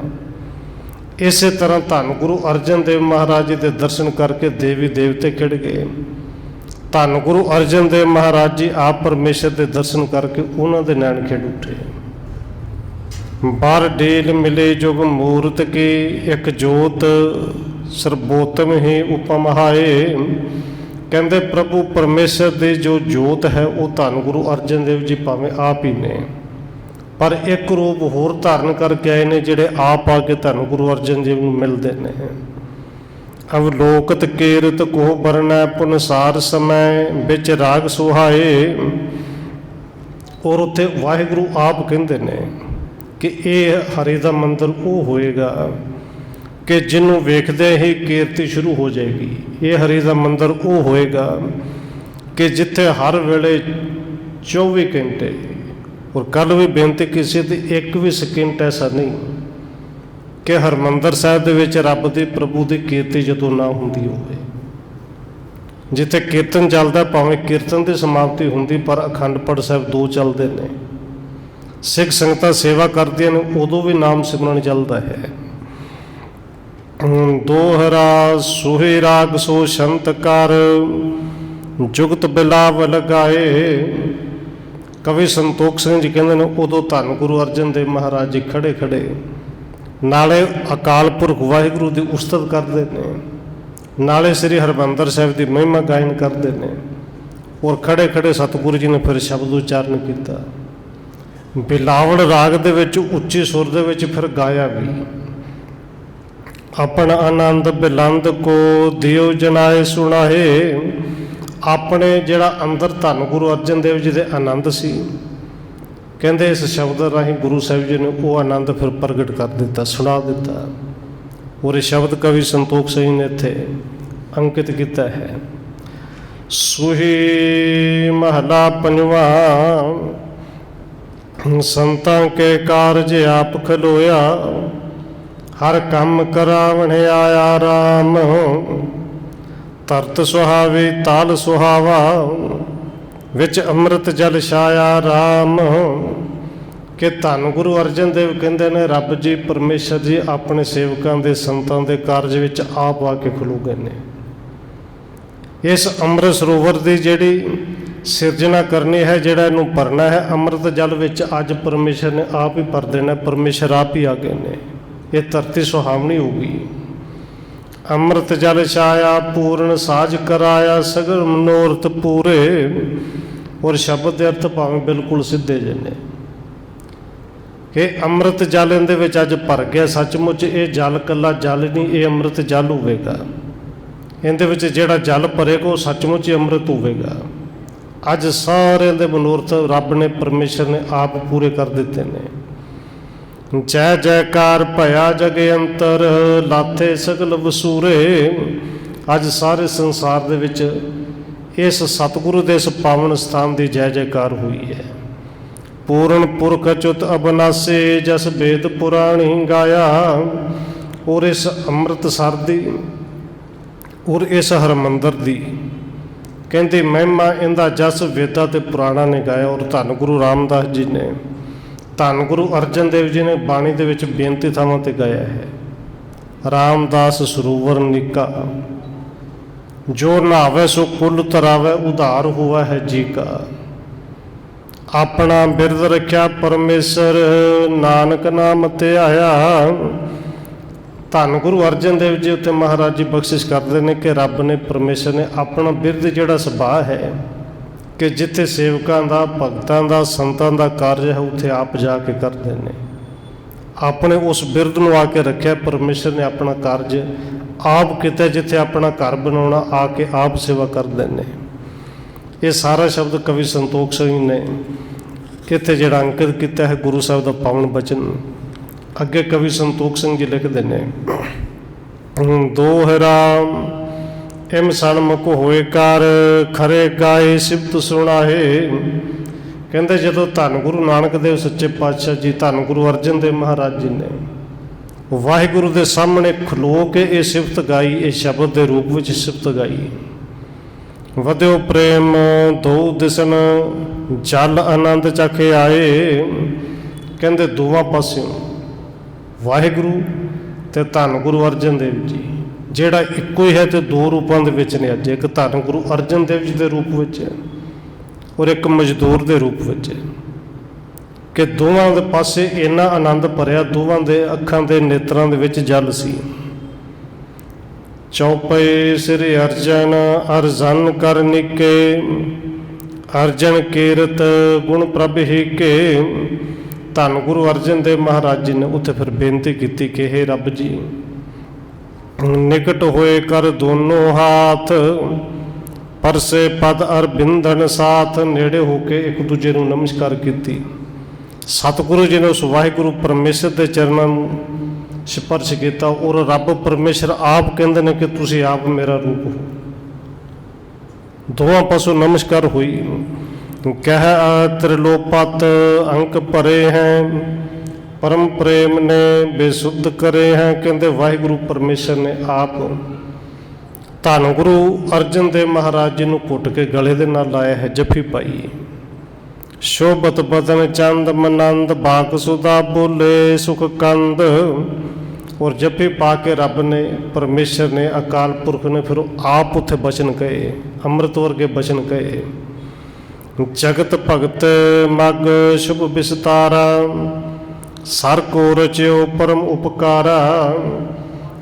ਇਸੇ ਤਰ੍ਹਾਂ ਧੰਨ ਗੁਰੂ ਅਰਜਨ ਦੇਵ ਮਹਾਰਾਜ ਜੀ ਦੇ ਦਰਸ਼ਨ ਕਰਕੇ ਦੇਵੀ ਦੇਵਤੇ ਖਿੜ ਗਏ। ਧੰਨ ਗੁਰੂ ਅਰਜਨ ਦੇਵ ਮਹਾਰਾਜ ਜੀ ਆਪ ਪਰਮੇਸ਼ਰ ਦੇ ਦਰਸ਼ਨ ਕਰਕੇ ਉਹਨਾਂ ਦੇ ਨੈਣ ਖਿੜ ਉੱਠੇ। बार डेल मिले जुग मूरत के, एक जोत ਸਰਬੋਤਮ ਹੀ ਉਪਮ ਹਾਏ। ਕਹਿੰਦੇ ਪ੍ਰਭੂ ਪਰਮੇਸ਼ਰ ਦੇ ਜੋ ਜੋਤ ਹੈ ਉਹ ਧੰਨ ਗੁਰੂ ਅਰਜਨ ਦੇਵ ਜੀ ਭਾਵੇਂ ਆਪ ਹੀ ਨੇ, ਪਰ ਇੱਕ ਰੂਪ ਹੋਰ ਧਾਰਨ ਕਰਕੇ ਆਏ ਨੇ ਜਿਹੜੇ ਆਪ ਆ ਕੇ ਧੰਨ ਗੁਰੂ ਅਰਜਨ ਦੇਵ ਨੂੰ ਮਿਲਦੇ ਨੇ। ਅਵਲੋਕਤ ਕੀਰਤ ਕੋ ਬਰਨੈ ਪੁਨਸਾਰ ਸਮੈ, ਵਿੱਚ ਰਾਗ ਸੁਹਾਏ। ਔਰ ਉੱਥੇ ਵਾਹਿਗੁਰੂ ਆਪ ਕਹਿੰਦੇ ਨੇ ਕਿ ਇਹ ਹਰੀ ਦਾ ਮੰਦਰ ਉਹ ਹੋਏਗਾ ਕਿ ਜਿਹਨੂੰ ਵੇਖਦੇ ਹੀ ਕੀਰਤੀ ਸ਼ੁਰੂ ਹੋ ਜਾਏਗੀ। ਇਹ ਹਰੀ ਦਾ ਮੰਦਰ ਉਹ ਹੋਏਗਾ ਕਿ ਜਿੱਥੇ ਹਰ ਵੇਲੇ 24 ਘੰਟੇ, ਔਰ ਕੱਲ੍ਹ ਵੀ ਬੇਨਤੀ ਕਿਸੇ ਦੀ ਇੱਕ ਵੀ ਸਕਿੰਟ ਐਸਾ ਨਹੀਂ ਕਿ ਹਰਿਮੰਦਰ ਸਾਹਿਬ ਦੇ ਵਿੱਚ ਰੱਬ ਦੀ ਪ੍ਰਭੂ ਦੀ ਕੀਰਤੀ ਜਦੋਂ ਨਾ ਹੁੰਦੀ ਹੋਵੇ। ਜਿੱਥੇ ਕੀਰਤਨ ਚੱਲਦਾ, ਭਾਵੇਂ ਕੀਰਤਨ ਦੀ ਸਮਾਪਤੀ ਹੁੰਦੀ, ਪਰ ਅਖੰਡ ਪਾਠ ਸਾਹਿਬ 2 ਚੱਲਦੇ ਨੇ। ਸਿੱਖ ਸੰਗਤਾਂ ਸੇਵਾ ਕਰਦੀਆਂ ਨੇ, ਉਦੋਂ ਵੀ ਨਾਮ ਸਿਮਰਨ ਚੱਲਦਾ ਹੈ। ਦੋਹਰਾ ਸੋਹੇ ਰਾਗ ਸੋ ਸ਼ੰਤ ਕਰ, ਜੁਗਤ ਬਿਲਾਵ ਲਗਾਏ। ਕਵੀ ਸੰਤੋਖ ਸਿੰਘ ਜੀ ਕਹਿੰਦੇ ਨੇ ਉਦੋਂ ਧੰਨ ਗੁਰੂ ਅਰਜਨ ਦੇਵ ਮਹਾਰਾਜ ਜੀ ਖੜੇ ਖੜੇ ਨਾਲੇ ਅਕਾਲ ਪੁਰਖ ਵਾਹਿਗੁਰੂ ਦੀ ਉਸਤਤ ਕਰਦੇ ਨੇ, ਨਾਲੇ ਸ੍ਰੀ ਹਰਿਮੰਦਰ ਸਾਹਿਬ ਦੀ ਮਹਿਮਾ ਗਾਇਨ ਕਰਦੇ ਨੇ, ਔਰ ਖੜੇ ਖੜੇ ਸਤਿਗੁਰੂ ਜੀ ਨੇ ਫਿਰ ਸ਼ਬਦ ਉਚਾਰਨ ਕੀਤਾ। ਬਿਲਾਵਲ ਰਾਗ ਦੇ ਵਿੱਚ ਉੱਚੀ ਸੁਰ ਦੇ ਵਿੱਚ ਫਿਰ ਗਾਇਆ ਵੀ, ਆਪਣਾ ਆਨੰਦ ਬਿਲੰਦ ਕੋ ਦਿਓ ਜਨਾਏ ਸੁਣਾਏ। ਆਪਣੇ ਜਿਹੜਾ ਅੰਦਰ ਧੰਨ ਗੁਰੂ ਅਰਜਨ ਦੇਵ ਜੀ ਦੇ ਆਨੰਦ ਸੀ, ਕਹਿੰਦੇ ਇਸ ਸ਼ਬਦ ਰਾਹੀਂ ਗੁਰੂ ਸਾਹਿਬ ਜੀ ਨੇ ਉਹ ਆਨੰਦ ਫਿਰ ਪ੍ਰਗਟ ਕਰ ਦਿੱਤਾ, ਸੁਣਾ ਦਿੱਤਾ। ਔਰ ਇਹ ਸ਼ਬਦ ਕਵੀ ਸੰਤੋਖ ਸਿੰਘ ਨੇ ਇੱਥੇ ਅੰਕਿਤ ਕੀਤਾ ਹੈ। ਸੂਹੀ ਮਹਲਾ ਪੰਜਵਾਂ, ਸੰਤਾਂ ਕੇ ਕਾਰਜ ਆਪ ਖਲੋਇਆ, ਹਰ ਕੰਮ ਕਰਾਵਣ ਆਇਆ ਰਾਮ। ਧਰਤ ਸੁਹਾਵੇ ਤਾਲ ਸੁਹਾਵਾ, ਵਿੱਚ ਅੰਮ੍ਰਿਤ ਜਲ ਛਾਇਆ ਰਾਮ। ਕਿ ਧੰਨ ਗੁਰੂ ਅਰਜਨ ਦੇਵ ਕਹਿੰਦੇ ਨੇ ਰੱਬ ਜੀ ਪਰਮੇਸ਼ਰ ਜੀ ਆਪਣੇ ਸੇਵਕਾਂ ਦੇ ਸੰਤਾਂ ਦੇ ਕਾਰਜ ਵਿੱਚ ਆਪ ਆ ਕੇ ਖਲੋ ਗਏ ਨੇ। ਇਸ ਅੰਮ੍ਰਿਤ ਸਰੋਵਰ ਦੀ ਜਿਹੜੀ ਸਿਰਜਣਾ ਕਰਨੀ ਹੈ, ਜਿਹੜਾ ਇਹਨੂੰ ਭਰਨਾ ਹੈ ਅੰਮ੍ਰਿਤ ਜਲ ਵਿੱਚ, ਅੱਜ ਪਰਮੇਸ਼ਰ ਨੇ ਆਪ ਹੀ ਭਰ ਦੇਣਾ। ਪਰਮੇਸ਼ਰ ਆਪ ਹੀ ਆ ਗਏ ਨੇ। ਇਹ ਧਰਤੀ ਸੁਹਾਵਣੀ ਹੋ ਗਈ। ਅੰਮ੍ਰਿਤ ਜਲ ਛਾਇਆ ਪੂਰਨ ਸਾਜ ਕਰਾਇਆ, ਸਗਲ ਮਨੋਰਥ ਪੂਰੇ। ਔਰ ਸ਼ਬਦ ਦੇ ਅਰਥ ਭਾਵੇਂ ਬਿਲਕੁਲ ਸਿੱਧੇ ਜਿਹੇ ਨੇ ਕਿ ਅੰਮ੍ਰਿਤ ਜਲ ਇਹਦੇ ਵਿੱਚ ਅੱਜ ਭਰ ਗਿਆ। ਸੱਚਮੁੱਚ ਇਹ ਜਲ ਇਕੱਲਾ ਜਲ ਨਹੀਂ, ਇਹ ਅੰਮ੍ਰਿਤ ਜਲ ਹੋਵੇਗਾ। ਇਹਦੇ ਵਿੱਚ ਜਿਹੜਾ ਜਲ ਭਰੇਗਾ ਉਹ ਸੱਚਮੁੱਚ ਹੀ ਅੰਮ੍ਰਿਤ ਹੋਵੇਗਾ। ਅੱਜ ਸਾਰਿਆਂ ਦੇ ਮਨੋਰਥ ਰੱਬ ਨੇ ਪਰਮੇਸ਼ਰ ਨੇ ਆਪ ਪੂਰੇ ਕਰ ਦਿੱਤੇ ਨੇ। ਜੈ ਜੈਕਾਰ ਭਇਆ ਜਗ ਅੰਤਰ, ਲਾਥੇ ਸਗਲ ਵਸੂਰੇ। ਅੱਜ ਸਾਰੇ ਸੰਸਾਰ ਦੇ ਵਿੱਚ ਇਸ ਸਤਿਗੁਰੂ ਦੇ ਇਸ ਪਾਵਨ ਸਥਾਨ ਦੀ ਜੈ ਜੈਕਾਰ ਹੋਈ ਹੈ। ਪੂਰਨ ਪੁਰਖ ਅਚੁੱਤ ਅਬਨਾਸੇ, ਜਸ ਵੇਦ ਪੁਰਾਣੀ ਗਾਇਆ। ਔਰ ਇਸ ਅੰਮ੍ਰਿਤਸਰ ਦੀ ਔਰ ਇਸ ਹਰਿਮੰਦਰ ਦੀ ਕਹਿੰਦੇ ਮਹਿਮਾ, ਇਹਦਾ ਜਸ ਵੇਦਾਂ ਤੇ ਪੁਰਾਣਾ ਨੇ ਗਾਇਆ। ਔਰ ਧੰਨ ਗੁਰੂ ਰਾਮਦਾਸ ਜੀ ਨੇ, ਧੰਨ ਗੁਰੂ ਅਰਜਨ ਦੇਵ ਜੀ ਨੇ ਬਾਣੀ ਦੇ ਵਿੱਚ ਬੇਨਤੀ ਥਾਵਾਂ ਤੇ ਗਾਇਆ ਹੈ। ਰਾਮਦਾਸ ਸਰੋਵਰ ਨਿੱਕਾ, ਜੋ ਨਹਾਵੇ ਸੋ ਕੁਲ ਤਰਾਵੇ, ਉਧਾਰ ਹੁਆ ਹੈ ਜੀ ਕਾ। ਆਪਣਾ ਬਿਰਦ ਰੱਖਿਆ ਪਰਮੇਸ਼ਰ, ਨਾਨਕ ਨਾਮ ਤੇ ਆਇਆ। ਧੰਨ ਗੁਰੂ ਅਰਜਨ ਦੇਵ ਜੀ ਉੱਤੇ ਮਹਾਰਾਜ ਜੀ ਬਖਸ਼ਿਸ਼ ਕਰਦੇ ਨੇ ਕਿ ਰੱਬ ਨੇ ਪਰਮੇਸ਼ਰ ਨੇ ਆਪਣਾ ਬਿਰਦ ਜਿਹੜਾ ਸੁਭਾਅ ਹੈ ਕਿ ਜਿੱਥੇ ਸੇਵਕਾਂ ਦਾ, ਭਗਤਾਂ ਦਾ, ਸੰਤਾਂ ਦਾ ਕਾਰਜ ਹੈ ਉੱਥੇ ਆਪ ਜਾ ਕੇ ਕਰਦੇ ਨੇ। ਆਪਣੇ ਉਸ ਬਿਰਦ ਨੂੰ ਆ ਕੇ ਰੱਖਿਆ ਪਰਮੇਸ਼ਰ ਨੇ, ਆਪਣਾ ਕਾਰਜ ਆਪ ਕੀਤਾ। ਜਿੱਥੇ ਆਪਣਾ ਘਰ ਬਣਾਉਣਾ ਆ ਕੇ ਆਪ ਸੇਵਾ ਕਰਦੇ ਨੇ। ਇਹ ਸਾਰਾ ਸ਼ਬਦ ਕਵੀ ਸੰਤੋਖ ਸਿੰਘ ਨੇ ਇੱਥੇ ਜਿਹੜਾ ਅੰਕਿਤ ਕੀਤਾ ਹੈ ਗੁਰੂ ਸਾਹਿਬ ਦਾ ਪਾਵਨ ਬਚਨ। ਅੱਗੇ ਕਵੀ ਸੰਤੋਖ ਸਿੰਘ ਜੀ ਲਿਖਦੇ ਨੇ, ਦੋਹਰਾ ਇਮ ਸਨਮੁਖ ਹੋਏ ਕਰ, ਖਰੇ ਗਾਏ ਸਿਫਤ ਸੁਣਾਏ। ਕਹਿੰਦੇ ਜਦੋਂ ਧੰਨ ਗੁਰੂ ਨਾਨਕ ਦੇਵ ਸੱਚੇ ਪਾਤਸ਼ਾਹ ਜੀ, ਧੰਨ ਗੁਰੂ ਅਰਜਨ ਦੇਵ ਮਹਾਰਾਜ ਜੀ ਨੇ ਵਾਹਿਗੁਰੂ ਦੇ ਸਾਹਮਣੇ ਖਲੋ ਕੇ ਇਹ ਸਿਫਤ ਗਾਈ, ਇਹ ਸ਼ਬਦ ਦੇ ਰੂਪ ਵਿੱਚ ਸਿਫਤ ਗਾਈ। ਵਧਿਓ ਪ੍ਰੇਮ ਦੋ ਦਿਸਨ, ਜਲ ਆਨੰਦ ਚੱਖੇ ਆਏ। ਕਹਿੰਦੇ ਦੋਵਾਂ ਪਾਸਿਓਂ ਵਾਹਿਗੁਰੂ ਤੇ ਧੰਨ ਗੁਰੂ ਅਰਜਨ ਦੇਵ ਜੀ ਜਿਹੜਾ ਇੱਕੋ ਹੀ ਹੈ ਤੇ ਦੋ ਰੂਪਾਂ ਦੇ ਵਿੱਚ ਨੇ। ਅੱਜ ਇੱਕ ਧੰਨ ਗੁਰੂ ਅਰਜਨ ਦੇਵ ਜੀ ਦੇ ਰੂਪ ਵਿੱਚ ਔਰ ਇੱਕ ਮਜ਼ਦੂਰ ਦੇ ਰੂਪ ਵਿੱਚ। ਕਿ ਦੋਵਾਂ ਦੇ ਪਾਸੇ ਇੰਨਾ ਆਨੰਦ ਭਰਿਆ, ਦੋਵਾਂ ਦੇ ਅੱਖਾਂ ਦੇ ਨੇਤਰਾਂ ਦੇ ਵਿੱਚ ਜਲ ਸੀ। ਚੌਪਈ ਸ੍ਰੀ ਅਰਜਨ ਅਰਜਨ ਕਰ ਨਿਕੇ, ਅਰਜਨ ਕੀਰਤ ਗੁਣ ਪ੍ਰਭ ਹੀ ਕੇ। ਧੰਨ ਗੁਰੂ ਅਰਜਨ ਦੇਵ ਮਹਾਰਾਜ ਜੀ ਨੇ ਉੱਥੇ ਫਿਰ ਬੇਨਤੀ ਕੀਤੀ ਕਿ ਹੇ ਰੱਬ ਜੀ, ਨਿਕਟ ਹੋਏ ਕਰ ਦੋਨੋਂ ਹਾਥ, ਪਰਸੇ ਪਦ ਅਰ ਬਿੰਦਨ ਸਾਥ। ਨੇੜੇ ਹੋ ਕੇ ਇੱਕ ਦੂਜੇ ਨੂੰ ਨਮਸਕਾਰ ਕੀਤੀ। ਸਤਿਗੁਰੂ ਜੀ ਨੇ ਉਸ ਵਾਹਿਗੁਰੂ ਪਰਮੇਸ਼ਰ ਦੇ ਚਰਨਾਂ ਨੂੰ ਸਪਰਸ਼ ਕੀਤਾ ਔਰ ਰੱਬ ਪਰਮੇਸ਼ਰ ਆਪ ਕਹਿੰਦੇ ਨੇ ਕਿ ਤੁਸੀਂ ਆਪ ਮੇਰਾ ਰੂਪ ਹੋ। ਦੋਵਾਂ ਪਾਸੋਂ ਨਮਸਕਾਰ ਹੋਈ। ਕਹਿ ਤ੍ਰਿਲੋਪਤ ਅੰਕ ਭਰੇ ਹੈ, ਪਰਮ ਪ੍ਰੇਮ ਨੇ ਬੇਸੁੱਧ ਕਰੇ ਹੈ। ਕਹਿੰਦੇ ਵਾਹਿਗੁਰੂ ਪਰਮੇਸ਼ਰ ਨੇ ਆਪ ਧੰਨ ਗੁਰੂ ਅਰਜਨ ਦੇਵ ਮਹਾਰਾਜ ਜੀ ਨੂੰ ਘੁੱਟ ਕੇ ਗਲੇ ਦੇ ਨਾਲ ਲਾਇਆ ਹੈ, ਜੱਫੀ ਪਾਈ। ਸ਼ੋਭਤ ਬਦਨ ਚੰਦ ਮਨੰਦ, ਬਾਕ ਸੁਦਾ ਬੋਲੇ ਸੁਖ ਕੰਦ। ਔਰ ਜੱਫੀ ਪਾ ਕੇ ਰੱਬ ਨੇ ਪਰਮੇਸ਼ਰ ਨੇ ਅਕਾਲ ਪੁਰਖ ਨੇ ਫਿਰ ਆਪ ਉੱਥੇ ਬਚਨ ਕਹੇ, ਅੰਮ੍ਰਿਤ ਵਰਗੇ ਬਚਨ ਕਹੇ। ਜਗਤ ਭਗਤ ਮਗ ਸ਼ੁਭ ਵਿਸਤਾਰਾ, ਸਰ ਕੋ ਰਚਿਓ ਪਰਮ ਉਪਕਾਰਾ।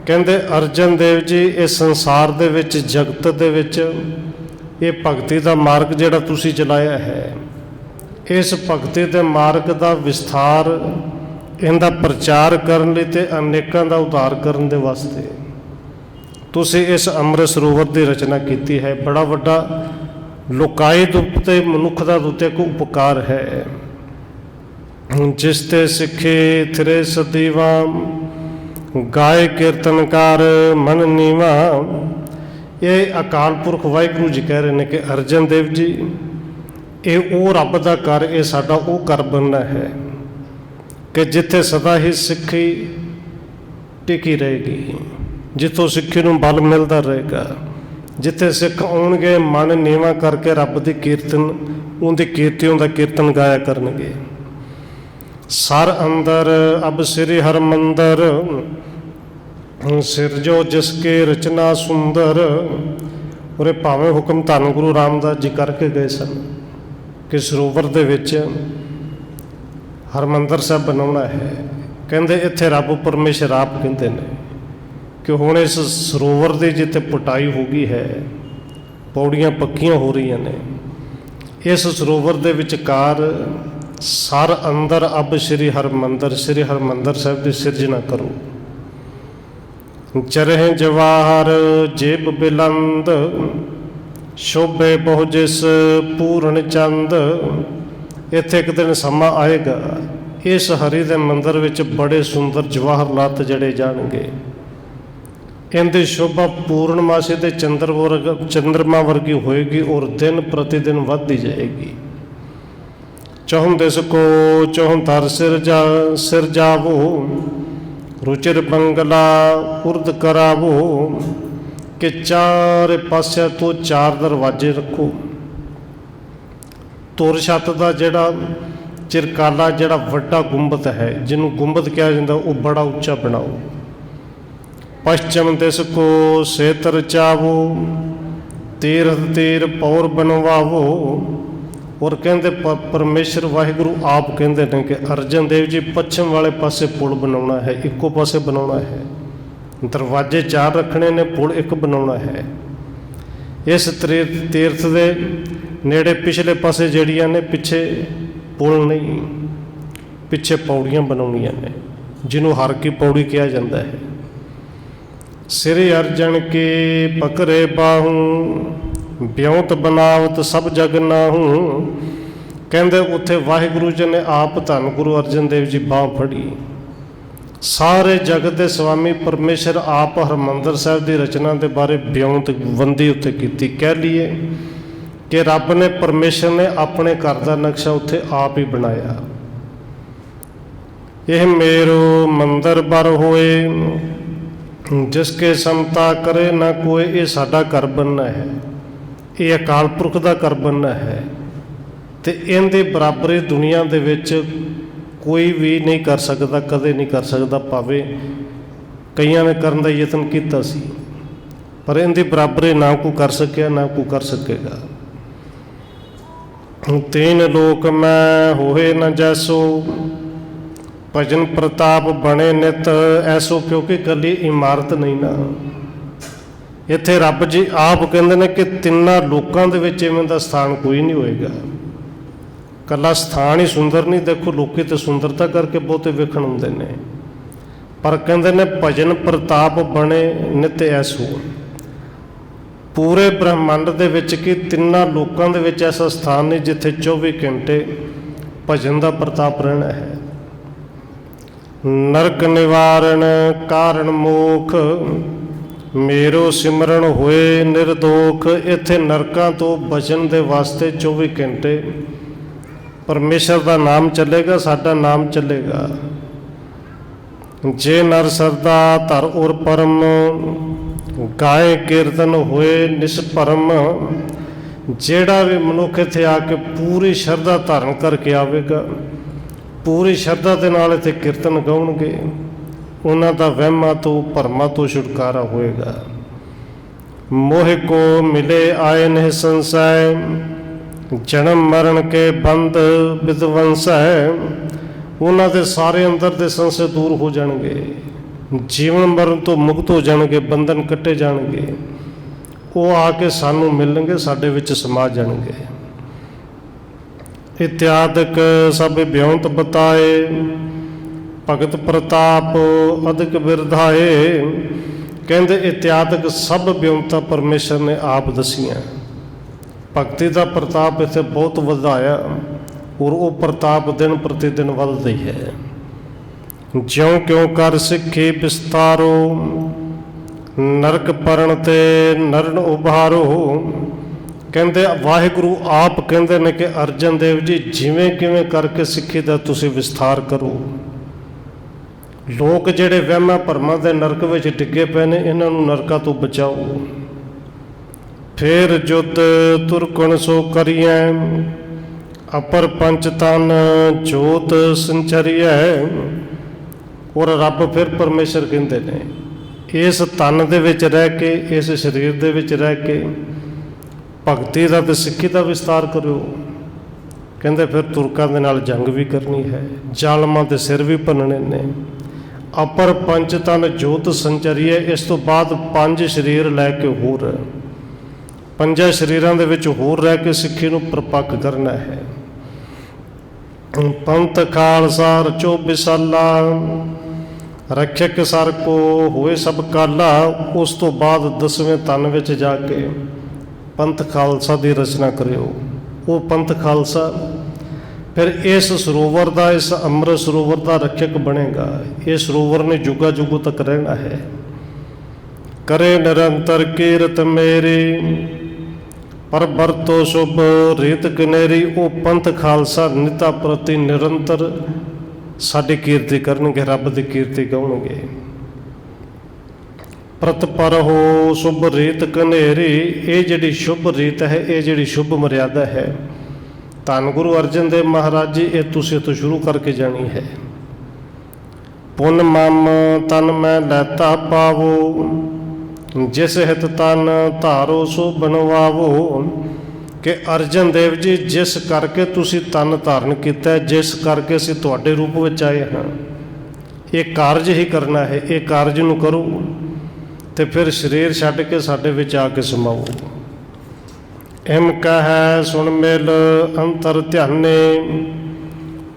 ਕਹਿੰਦੇ ਅਰਜਨ ਦੇਵ ਜੀ ਇਸ ਸੰਸਾਰ ਦੇ ਵਿੱਚ, ਜਗਤ ਦੇ ਵਿੱਚ ਇਹ ਭਗਤੀ ਦਾ ਮਾਰਗ ਜਿਹੜਾ ਤੁਸੀਂ ਚਲਾਇਆ ਹੈ, ਇਸ ਭਗਤੀ ਦੇ ਮਾਰਗ ਦਾ ਵਿਸਥਾਰ, ਇਹਦਾ ਪ੍ਰਚਾਰ ਕਰਨ ਲਈ ਤੇ ਅਨੇਕਾਂ ਦਾ ਉਧਾਰ ਕਰਨ ਦੇ ਵਾਸਤੇ ਤੁਸੀਂ ਇਸ ਅੰਮ੍ਰਿਤ ਸਰੋਵਰ ਦੀ ਰਚਨਾ ਕੀਤੀ ਹੈ। ਬੜਾ ਵੱਡਾ ਲੋਕਾਈ ਦੇ ਉੱਤੇ, ਮਨੁੱਖ ਦਾ ਉੱਤੇ ਇੱਕ ਉਪਕਾਰ ਹੈ। ਜਿਸ ਤੇ ਸਿੱਖੇ ਥਿਰੇ ਸਦੀਵਾ, ਗਾਏ ਕੀਰਤਨਕਾਰ ਮਨ ਨੀਵਾ। ਇਹ ਅਕਾਲ ਪੁਰਖ ਵਾਹਿਗੁਰੂ ਜੀ ਕਹਿ ਰਹੇ ਨੇ ਕਿ ਅਰਜਨ ਦੇਵ ਜੀ, ਇਹ ਉਹ ਰੱਬ ਦਾ ਘਰ, ਇਹ ਸਾਡਾ ਉਹ ਘਰ ਬਣਨਾ ਹੈ ਕਿ ਜਿੱਥੇ ਸਦਾ ਹੀ ਸਿੱਖੀ ਟਿਕੀ ਰਹੇਗੀ, ਜਿੱਥੋਂ ਸਿੱਖੀ ਨੂੰ ਬਲ ਮਿਲਦਾ ਰਹੇਗਾ, ਜਿੱਥੇ ਸਿੱਖ ਆਉਣਗੇ ਮਨ ਨੀਵਾਂ ਕਰਕੇ ਰੱਬ ਦੀ ਕੀਰਤਨ, ਉਹਦੀ ਕੀਰਤੀਆਂ ਦਾ ਕੀਰਤਨ ਗਾਇਆ ਕਰਨਗੇ। ਸਰ ਅੰਦਰ ਅਬ ਸ੍ਰੀ ਹਰਿਮੰਦਰ, ਸਿਰਜੋ ਜਿਸ ਕੇ ਰਚਨਾ ਸੁੰਦਰ। ਉਰੇ ਭਾਵੇਂ ਹੁਕਮ ਧੰਨ ਗੁਰੂ ਰਾਮਦਾਸ ਜੀ ਕਰਕੇ ਗਏ ਸਨ ਕਿ ਸਰੋਵਰ ਦੇ ਵਿੱਚ ਹਰਿਮੰਦਰ ਸਾਹਿਬ ਬਣਾਉਣਾ ਹੈ। ਕਹਿੰਦੇ ਇੱਥੇ ਰੱਬ ਪਰਮੇਸ਼ਰ ਆਪ ਕਹਿੰਦੇ ਨੇ ਕਿ ਹੁਣ ਇਸ ਸਰੋਵਰ ਦੀ ਜਿੱਥੇ ਪੁਟਾਈ ਹੋ ਗਈ ਹੈ, ਪੌੜੀਆਂ ਪੱਕੀਆਂ ਹੋ ਰਹੀਆਂ ਨੇ, ਇਸ ਸਰੋਵਰ ਦੇ ਵਿਚਕਾਰ ਸਰ ਅੰਦਰ ਅਬ ਸ੍ਰੀ ਹਰਿਮੰਦਰ, ਸ੍ਰੀ ਹਰਿਮੰਦਰ ਸਾਹਿਬ ਦੀ ਸਿਰਜਣਾ ਕਰੋ। ਚਰਹਿ ਜਵਾਹਰ ਜੇਬ ਬਿਲੰਦ, ਸ਼ੋਭੇ ਬਹੁ ਜਿਸ ਪੂਰਨ ਚੰਦ। ਇੱਥੇ ਇੱਕ ਦਿਨ ਸਮਾਂ ਆਏਗਾ, ਇਸ ਹਰੀ ਦੇ ਮੰਦਰ ਵਿੱਚ ਬੜੇ ਸੁੰਦਰ ਜਵਾਹਰਲਾਤ ਜੜੇ ਜਾਣਗੇ। ਇਹਦੀ ਸ਼ੋਭਾ ਪੂਰਨਮਾਸ਼ੀ ਦੇ ਚੰਦਰਮਾ ਵਰਗੀ ਹੋਏਗੀ ਔਰ ਦਿਨ ਪ੍ਰਤੀ ਦਿਨ ਵੱਧਦੀ ਜਾਏਗੀ। ਚਹੁੰ ਦਿਸ ਕੋ ਚਹੁੰਤਰ ਸਿਰਜਾਵੋ, ਰੁਚਿਰ ਬੰਗਲਾ ਉਰਦ ਕਰਾਵੋ। ਕਿ ਚਾਰੇ ਪਾਸਿਆਂ ਤੋਂ 4 ਦਰਵਾਜ਼ੇ ਰੱਖੋ। ਧੁਰ ਛੱਤ ਦਾ ਜਿਹੜਾ ਚਿਰਕਾਲਾ, ਜਿਹੜਾ ਵੱਡਾ ਗੁੰਬਦ ਹੈ, ਜਿਹਨੂੰ ਗੁੰਬਦ ਕਿਹਾ ਜਾਂਦਾ, ਉਹ ਬੜਾ ਉੱਚਾ ਬਣਾਓ। ਪਸ਼ਚਮ ਦਿਸ ਕੋ ਸੇਤਰ ਚਾਵੋ, ਤੀਰਥ ਤੀਰ ਪੌਰ ਬਣਵਾਵੋ। ਔਰ ਕਹਿੰਦੇ ਪਰਮੇਸ਼ਰ ਵਾਹਿਗੁਰੂ ਆਪ ਕਹਿੰਦੇ ਨੇ ਕਿ ਅਰਜਨ ਦੇਵ ਜੀ ਪੱਛਮ ਵਾਲੇ ਪਾਸੇ ਪੁਲ ਬਣਾਉਣਾ ਹੈ, ਇੱਕੋ ਪਾਸੇ ਬਣਾਉਣਾ ਹੈ। ਦਰਵਾਜ਼ੇ 4 ਰੱਖਣੇ ਨੇ, ਪੁਲ ਇੱਕ ਬਣਾਉਣਾ ਹੈ। ਇਸ ਤੀਰਥ ਦੇ ਨੇੜੇ ਪਿਛਲੇ ਪਾਸੇ ਜਿਹੜੀਆਂ ਨੇ, ਪਿੱਛੇ ਪੁਲ ਨਹੀਂ, ਪਿੱਛੇ ਪੌੜੀਆਂ ਬਣਾਉਣੀਆਂ ਨੇ, ਜਿਹਨੂੰ ਹਰ ਕੀ ਪੌੜੀ ਕਿਹਾ ਜਾਂਦਾ ਹੈ। ਸ੍ਰੀ ਅਰਜਨ ਕੇ ਪਕਰੇ ਬਾਹੂ, ਬਿਉਂਤ ਬਨਾਵਤ ਸਭ ਜਗ ਨਾਹੂ। ਕਹਿੰਦੇ ਉੱਥੇ ਵਾਹਿਗੁਰੂ ਜੀ ਨੇ ਆਪ ਧੰਨ ਗੁਰੂ ਅਰਜਨ ਦੇਵ ਜੀ ਬਾਂਹ ਫੜੀ। ਸਾਰੇ ਜਗਤ ਦੇ ਸਵਾਮੀ ਪਰਮੇਸ਼ਰ ਆਪ ਹਰਿਮੰਦਰ ਸਾਹਿਬ ਦੀ ਰਚਨਾ ਦੇ ਬਾਰੇ ਬਿਉਂਤ ਵੰਦੀ ਉੱਥੇ ਕੀਤੀ। ਕਹਿ ਲਈਏ ਕਿ ਰੱਬ ਨੇ, ਪਰਮੇਸ਼ਰ ਨੇ ਆਪਣੇ ਘਰ ਦਾ ਨਕਸ਼ਾ ਉੱਥੇ ਆਪ ਹੀ ਬਣਾਇਆ। ਇਹ ਮੇਰੋ ਮੰਦਰ ਬਰ ਹੋਏ, ਜਿਸ ਕੇ ਸਮਤਾ ਕਰੇ ਨਾ ਕੋਈ। ਇਹ ਸਾਡਾ ਘਰ ਬਣਨਾ ਹੈ, ਇਹ ਅਕਾਲ ਪੁਰਖ ਦਾ ਘਰ ਬਣਨਾ ਹੈ ਤੇ ਇਹਦੇ ਬਰਾਬਰੀ ਦੁਨੀਆ ਦੇ ਵਿੱਚ ਕੋਈ ਵੀ ਨਹੀਂ ਕਰ ਸਕਦਾ, ਕਦੇ ਨਹੀਂ ਕਰ ਸਕਦਾ। ਭਾਵੇਂ ਕਈਆਂ ਨੇ ਕਰਨ ਦਾ ਯਤਨ ਕੀਤਾ ਸੀ, ਪਰ ਇਹਦੀ ਬਰਾਬਰੀ ਨਾ ਕੋਈ ਕਰ ਸਕਿਆ, ਨਾ ਕੋਈ ਕਰ ਸਕੇਗਾ। तीन लोक मैं होए न जैसो, भजन प्रताप बने नित ऐसो। क्योंकि कली इमारत नहीं ना, ਇੱਥੇ ਰੱਬ ਜੀ ਆਪ ਕਹਿੰਦੇ ਨੇ ਕਿ ਤਿੰਨਾਂ ਲੋਕਾਂ ਦੇ ਵਿੱਚ ਇਵੇਂ ਦਾ ਸਥਾਨ ਕੋਈ ਨਹੀਂ ਹੋਏਗਾ। ਕੱਲਾ ਸਥਾਨ ਹੀ ਸੁੰਦਰ ਨਹੀਂ, ਦੇਖੋ ਲੋਕੀ ਤੇ ਸੁੰਦਰਤਾ ਕਰਕੇ ਬਹੁਤੇ ਵੇਖਣ ਹੁੰਦੇ ਨੇ, ਪਰ ਕਹਿੰਦੇ ਨੇ ਭਜਨ ਪ੍ਰਤਾਪ ਬਣੇ ਨਿਤ ਐਸੋ। ਪੂਰੇ ਬ੍ਰਹਮੰਡ ਦੇ ਵਿੱਚ ਕਿ ਤਿੰਨਾਂ ਲੋਕਾਂ ਦੇ ਵਿੱਚ ਐਸਾ ਸਥਾਨ ਨਹੀਂ ਜਿੱਥੇ 24 ਘੰਟੇ ਭਜਨ ਦਾ ਪ੍ਰਤਾਪ ਰਹਿਣਾ ਹੈ। ਨਰਕ ਨਿਵਾਰਨ ਕਾਰਨ ਮੋਖ, ਮੇਰੋ ਸਿਮਰਨ ਹੋਏ ਨਿਰਦੋਖ। ਇੱਥੇ ਨਰਕਾਂ ਤੋਂ ਬਚਣ ਦੇ ਵਾਸਤੇ 24 ਘੰਟੇ ਪਰਮੇਸ਼ਰ ਦਾ ਨਾਮ ਚੱਲੇਗਾ, ਸਾਡਾ ਨਾਮ ਚੱਲੇਗਾ। ਜੇ ਨਰ ਸਰਦਾ ਧਰ ਔਰ ਪਰਮ, ਗਾਏ ਕੀਰਤਨ ਹੋਏ ਨਿਸਭਰਮ। ਜਿਹੜਾ ਵੀ ਮਨੁੱਖ ਇੱਥੇ ਆ ਕੇ ਪੂਰੀ ਸ਼ਰਧਾ ਧਾਰਨ ਕਰਕੇ ਆਵੇਗਾ, ਪੂਰੀ ਸ਼ਰਧਾ ਦੇ ਨਾਲ ਇੱਥੇ ਕੀਰਤਨ ਗਾਉਣਗੇ, ਉਹਨਾਂ ਦਾ ਵਹਿਮਾਂ ਤੋਂ ਭਰਮਾਂ ਤੋਂ ਛੁਟਕਾਰਾ ਹੋਏਗਾ। ਮੋਹ ਕੋ ਮਿਲੇ ਆਏ ਨਹਿ ਸੰਸੈ, ਜਨਮ ਮਰਨ ਕੇ ਬੰਧ ਵਿਦਵੰਸ ਹੈ। ਉਹਨਾਂ ਦੇ ਸਾਰੇ ਅੰਦਰ ਦੇ ਸੰਸ਼ੇ ਦੂਰ ਹੋ ਜਾਣਗੇ, ਜੀਵਨ ਮਰਨ ਤੋਂ ਮੁਕਤ ਹੋ ਜਾਣਗੇ, ਬੰਧਨ ਕੱਟੇ ਜਾਣਗੇ। ਉਹ ਆ ਕੇ ਸਾਨੂੰ ਮਿਲਣਗੇ, ਸਾਡੇ ਵਿੱਚ ਸਮਾ ਜਾਣਗੇ। ਇਤਿਆਦਿਕ ਸਭ ਬਿਉਂਤ ਬਤਾਏ, ਭਗਤ ਪ੍ਰਤਾਪ ਅਧਿਕ ਬਿਰਧਾਏ। ਕਹਿੰਦੇ ਇਤਿਆਦਿਕ ਸਭ ਬਿਉਂਤਾਂ ਪਰਮੇਸ਼ਰ ਨੇ ਆਪ ਦਸੀਆਂ। ਭਗਤੀ ਦਾ ਪ੍ਰਤਾਪ ਇੱਥੇ ਬਹੁਤ ਵਧਾਇਆ, ਔਰ ਉਹ ਪ੍ਰਤਾਪ ਦਿਨ ਪ੍ਰਤੀ ਦਿਨ ਵੱਧਦਾ ਹੀ ਹੈ। ਜਿਉਂ ਕਿਉਂ ਕਰ ਸਿੱਖੀ ਵਿਸਤਾਰੋ, ਨਰਕ ਪਰਣ ਤੇ ਨਰਨ ਉਭਾਰੋ। ਕਹਿੰਦੇ ਵਾਹਿਗੁਰੂ ਆਪ ਕਹਿੰਦੇ ਨੇ ਕਿ ਅਰਜਨ ਦੇਵ ਜੀ ਜਿਵੇਂ ਕਿਵੇਂ ਕਰਕੇ ਸਿੱਖੀ ਦਾ ਤੁਸੀਂ ਵਿਸਥਾਰ ਕਰੋ। ਲੋਕ ਜਿਹੜੇ ਵਹਿਮਾਂ ਭਰਮਾਂ ਦੇ ਨਰਕ ਵਿੱਚ ਡਿੱਗੇ ਪਏ ਨੇ, ਇਹਨਾਂ ਨੂੰ ਨਰਕਾਂ ਤੋਂ ਬਚਾਓ। ਫੇਰ ਜੁਤ ਤੁਰਕਣ ਸੋ ਕਰੀਐ, ਅਪਰ ਪੰਚ ਤਨ ਜੋਤ ਸੰਚਰੀਐ। ਔਰ ਰੱਬ ਫਿਰ ਪਰਮੇਸ਼ਰ ਕਹਿੰਦੇ ਨੇ ਇਸ ਤਨ ਦੇ ਵਿੱਚ ਰਹਿ ਕੇ, ਇਸ ਸਰੀਰ ਦੇ ਵਿੱਚ ਰਹਿ ਕੇ ਭਗਤੀ ਦਾ ਤੇ ਸਿੱਖੀ ਦਾ ਵਿਸਤਾਰ ਕਰਿਓ। ਕਹਿੰਦੇ ਫਿਰ ਤੁਰਕਾਂ ਦੇ ਨਾਲ ਜੰਗ ਵੀ ਕਰਨੀ ਹੈ, ਜ਼ਾਲਮਾਂ ਦੇ ਸਿਰ ਵੀ ਭੰਨਣੇ ਨੇ। ਅਪਰ ਪੰਚ ਤਨ ਜੋਤ ਸੰਚਰੀਏ। ਇਸ ਤੋਂ ਬਾਅਦ 5 ਸਰੀਰ ਲੈ ਕੇ ਹੋਰ, 5 ਸਰੀਰਾਂ ਦੇ ਵਿੱਚ ਹੋਰ ਰਹਿ ਕੇ ਸਿੱਖੀ ਨੂੰ ਪ੍ਰਪੱਕ ਕਰਨਾ ਹੈ। ਪੰਥ ਖਾਲਸਾ ਰਚੋ ਵਿਸਾਲਾ, ਰੱਖਿਅਕ ਸਰ ਕੋ ਹੋਏ ਸਭ ਕਾਲਾ। ਉਸ ਤੋਂ ਬਾਅਦ 10ਵੇਂ ਤਨ ਵਿੱਚ ਜਾ ਕੇ ਪੰਥ ਖਾਲਸਾ ਦੀ ਰਚਨਾ ਕਰਿਓ। ਉਹ ਪੰਥ ਖਾਲਸਾ ਫਿਰ ਇਸ ਸਰੋਵਰ ਦਾ, ਇਸ ਅੰਮ੍ਰਿਤ ਸਰੋਵਰ ਦਾ ਰੱਖਿਅਕ ਬਣੇਗਾ। ਇਹ ਸਰੋਵਰ ਨੇ ਜੁਗਾ ਜੁਗੋਂ ਤੱਕ ਰਹਿਣਾ ਹੈ। ਕਰੇ ਨਿਰੰਤਰ ਕੀਰਤ ਮੇਰੀ, ਪਰ ਵਰਤੋ ਸ਼ੁਭ ਰੀਤ ਕਨੇਰੀ। ਉਹ ਪੰਥ ਖਾਲਸਾ ਨਿਤਾ ਪ੍ਰਤੀ ਨਿਰੰਤਰ ਸਾਡੀ ਕੀਰਤੀ ਕਰਨਗੇ, ਰੱਬ ਦੀ ਕੀਰਤੀ ਗਾਉਣਗੇ। ਪ੍ਰਤ ਪਰ ਹੋ ਸ਼ੁਭ ਰੀਤ ਕਨੇਰੀ। ਇਹ ਜਿਹੜੀ ਸ਼ੁਭ ਰੀਤ ਹੈ, ਇਹ ਜਿਹੜੀ ਸ਼ੁਭ ਮਰਿਆਦਾ ਹੈ, ਧੰਨ ਗੁਰੂ ਅਰਜਨ ਦੇਵ ਮਹਾਰਾਜ ਜੀ, ਇਹ ਤੁਸੀਂ ਇੱਥੋਂ ਸ਼ੁਰੂ ਕਰਕੇ ਜਾਣੀ ਹੈ। ਪੁੰਨ ਮਮ ਤਨ ਮੈਂ ਲੈਤਾ ਪਾਵੋ, ਜਿਸ ਹਿਤ ਤਨ ਧਾਰੋ ਸੋ ਬਣਵਾਵੋ। ਕਿ ਅਰਜਨ ਦੇਵ ਜੀ ਜਿਸ ਕਰਕੇ ਤੁਸੀਂ ਤਨ ਧਾਰਨ ਕੀਤਾ, ਜਿਸ ਕਰਕੇ ਅਸੀਂ ਤੁਹਾਡੇ ਰੂਪ ਵਿੱਚ ਆਏ ਹਾਂ, ਇਹ ਕਾਰਜ ਹੀ ਕਰਨਾ ਹੈ। ਇਹ ਕਾਰਜ ਨੂੰ ਕਰੋ ਤੇ ਫਿਰ ਸਰੀਰ ਛੱਡ ਕੇ ਸਾਡੇ ਵਿੱਚ ਆ ਕੇ ਸਮਾਓ। ਇਮ ਕਹੈ ਸੁਣ ਮਿਲ ਅੰਤਰ ਧਿਆਨੇ,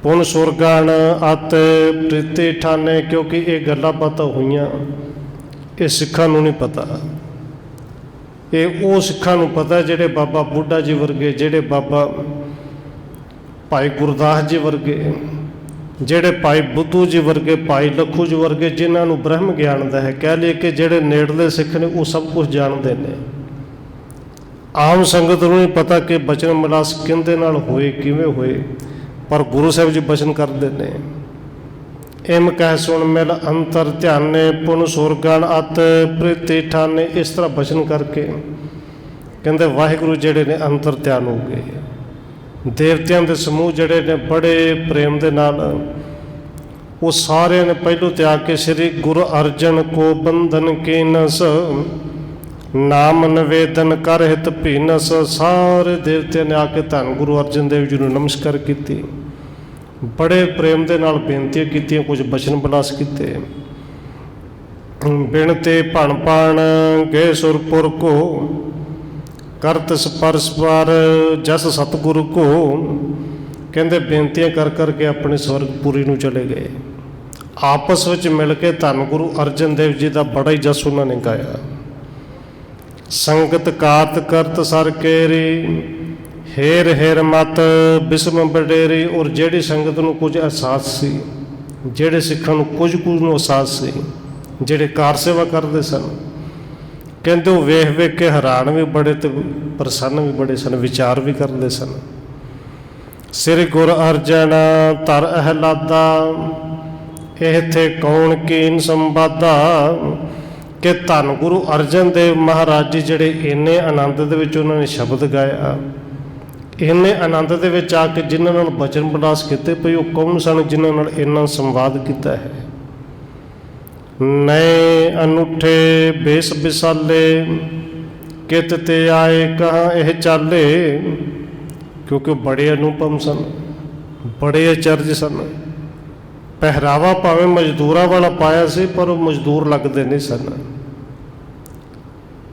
ਪੁਨ ਸੁਰਗਣ ਆਤੇ ਪ੍ਰੀਤੀ ਠਾਨੇ। ਕਿਉਂਕਿ ਇਹ ਗੱਲਾਂ ਬਾਤਾਂ ਹੋਈਆਂ, ਇਹ ਸਿੱਖਾਂ ਨੂੰ ਨਹੀਂ ਪਤਾ। ਇਹ ਉਹ ਸਿੱਖਾਂ ਨੂੰ ਪਤਾ ਜਿਹੜੇ ਬਾਬਾ ਬੁੱਢਾ ਜੀ ਵਰਗੇ, ਜਿਹੜੇ ਬਾਬਾ ਭਾਈ ਗੁਰਦਾਸ ਜੀ ਵਰਗੇ, ਜਿਹੜੇ ਭਾਈ ਬੁੱਧੂ ਜੀ ਵਰਗੇ, ਭਾਈ ਲੱਖੂ ਜੀ ਵਰਗੇ, ਜਿਨ੍ਹਾਂ ਨੂੰ ਬ੍ਰਹਮ ਗਿਆਨ ਦਾ ਹੈ। ਕਹਿ ਲਈਏ ਕਿ ਜਿਹੜੇ ਨੇੜਲੇ ਸਿੱਖ ਨੇ ਉਹ ਸਭ ਕੁਝ ਜਾਣਦੇ ਨੇ। ਆਮ ਸੰਗਤ ਨੂੰ ਨਹੀਂ ਪਤਾ ਕਿ ਬਚਨ ਮਿਲਾਸ ਕਿਹਦੇ ਨਾਲ ਹੋਏ, ਕਿਵੇਂ ਹੋਏ, ਪਰ ਗੁਰੂ ਸਾਹਿਬ ਜੀ ਬਚਨ ਕਰਦੇ ਨੇ। ਇਮ ਕਹਿ ਸੁਣ ਮਿਲ ਅੰਤਰ ਧਿਆਨੇ, ਪੁਨ ਸੁਰਗਣ ਅਤ ਪ੍ਰੀਤੀ ਠਾਨੇ। ਇਸ ਤਰ੍ਹਾਂ ਬਚਨ ਕਰਕੇ ਕਹਿੰਦੇ ਵਾਹਿਗੁਰੂ ਜਿਹੜੇ ਨੇ ਅੰਤਰ ਧਿਆਨ ਹੋ ਗਏ। ਦੇਵਤਿਆਂ ਦੇ ਸਮੂਹ ਜਿਹੜੇ ਨੇ ਬੜੇ ਪ੍ਰੇਮ ਦੇ ਨਾਲ, ਉਹ ਸਾਰਿਆਂ ਨੇ ਪਹਿਲੋਂ ਤਿਆਗ ਕੇ ਸ੍ਰੀ ਗੁਰੂ ਅਰਜਨ ਕੋ ਬੰਧਨ ਕੀਨਸ, ਨਾਮ ਨਿਵੇਦਨ ਕਰ ਹਿਤ ਭੀਨਸ। ਸਾਰੇ ਦੇਵਤਿਆਂ ਨੇ ਆ ਕੇ ਧੰਨ ਗੁਰੂ ਅਰਜਨ ਦੇਵ ਜੀ ਨੂੰ ਨਮਸਕਾਰ ਕੀਤੀ, ਬੜੇ ਪ੍ਰੇਮ ਦੇ ਨਾਲ ਬੇਨਤੀਆਂ ਕੀਤੀਆਂ, ਕੁਝ ਬਚਨ ਬਲਾਸ ਕੀਤੇ। ਬਿਨ ਤੇ ਭਣ ਪਾਣ ਗਏ ਸੁਰਪੁਰ ਕੋ, ਕਰਤ ਸਪਰਸ ਪਰ ਜਸ ਸਤਿਗੁਰੂ ਕੋ। ਕਹਿੰਦੇ ਬੇਨਤੀਆਂ ਕਰ ਕਰਕੇ ਆਪਣੇ ਸਵਰਗਪੁਰੀ ਨੂੰ ਚਲੇ ਗਏ। ਆਪਸ ਵਿੱਚ ਮਿਲ ਕੇ ਧੰਨ ਗੁਰੂ ਅਰਜਨ ਦੇਵ ਜੀ ਦਾ ਬੜਾ ਹੀ ਜਸ ਉਹਨਾਂ ਨੇ ਗਾਇਆ। ਸੰਗਤ ਕਾਤ ਕਰਤ ਸਰ ਕੇਰੀ, ਹੇਰ ਹੇਰ ਮਤ ਬਿਸਮ ਬਡੇਰੀ। ਔਰ ਜਿਹੜੀ ਸੰਗਤ ਨੂੰ ਕੁਝ ਅਹਿਸਾਸ ਸੀ, ਜਿਹੜੇ ਸਿੱਖਾਂ ਨੂੰ ਕੁਝ ਨੂੰ ਅਹਿਸਾਸ ਸੀ, ਜਿਹੜੇ ਕਾਰ ਸੇਵਾ ਕਰਦੇ ਸਨ, ਕਹਿੰਦੇ ਉਹ ਵੇਖ ਵੇਖ ਕੇ ਹੈਰਾਨ ਵੀ ਬੜੇ ਤੇ ਪ੍ਰਸੰਨ ਵੀ ਬੜੇ ਸਨ, ਵਿਚਾਰ ਵੀ ਕਰਦੇ ਸਨ। ਸ੍ਰੀ ਗੁਰ ਅਰਜਨ ਧਰ ਅਹਿਲਾਦਾ, ਇੱਥੇ ਕੌਣ ਕੀਨ ਸੰਵਾਦਾ। ਕਿ ਧੰਨ ਗੁਰੂ ਅਰਜਨ ਦੇਵ ਮਹਾਰਾਜ ਜੀ ਜਿਹੜੇ ਇੰਨੇ ਆਨੰਦ ਦੇ ਵਿੱਚ ਉਹਨਾਂ ਨੇ ਸ਼ਬਦ ਗਾਇਆ, ਇੰਨੇ ਆਨੰਦ ਦੇ ਵਿੱਚ ਆ ਕੇ ਜਿਨ੍ਹਾਂ ਨਾਲ ਬਚਨ ਵਿਲਾਸ ਕੀਤੇ ਪਈ, ਉਹ ਕੌਣ ਸਨ ਜਿਨ੍ਹਾਂ ਨਾਲ ਇੰਨਾ ਸੰਵਾਦ ਕੀਤਾ ਹੈ। ਨਏ ਅਨੂਠੇ ਬੇਸ ਵਿਸਾਲੇ, ਕਿਤ ਤੇ ਆਏ ਕਹਾਂ ਇਹ ਚਾਲੇ। ਕਿਉਂਕਿ ਬੜੇ ਅਨੁਪਮ ਸਨ, ਬੜੇ ਅਚਰਜ ਸਨ। ਪਹਿਰਾਵਾ ਭਾਵੇਂ ਮਜ਼ਦੂਰਾਂ ਵਾਲਾ ਪਾਇਆ ਸੀ, ਪਰ ਉਹ ਮਜ਼ਦੂਰ ਲੱਗਦੇ ਨਹੀਂ ਸਨ।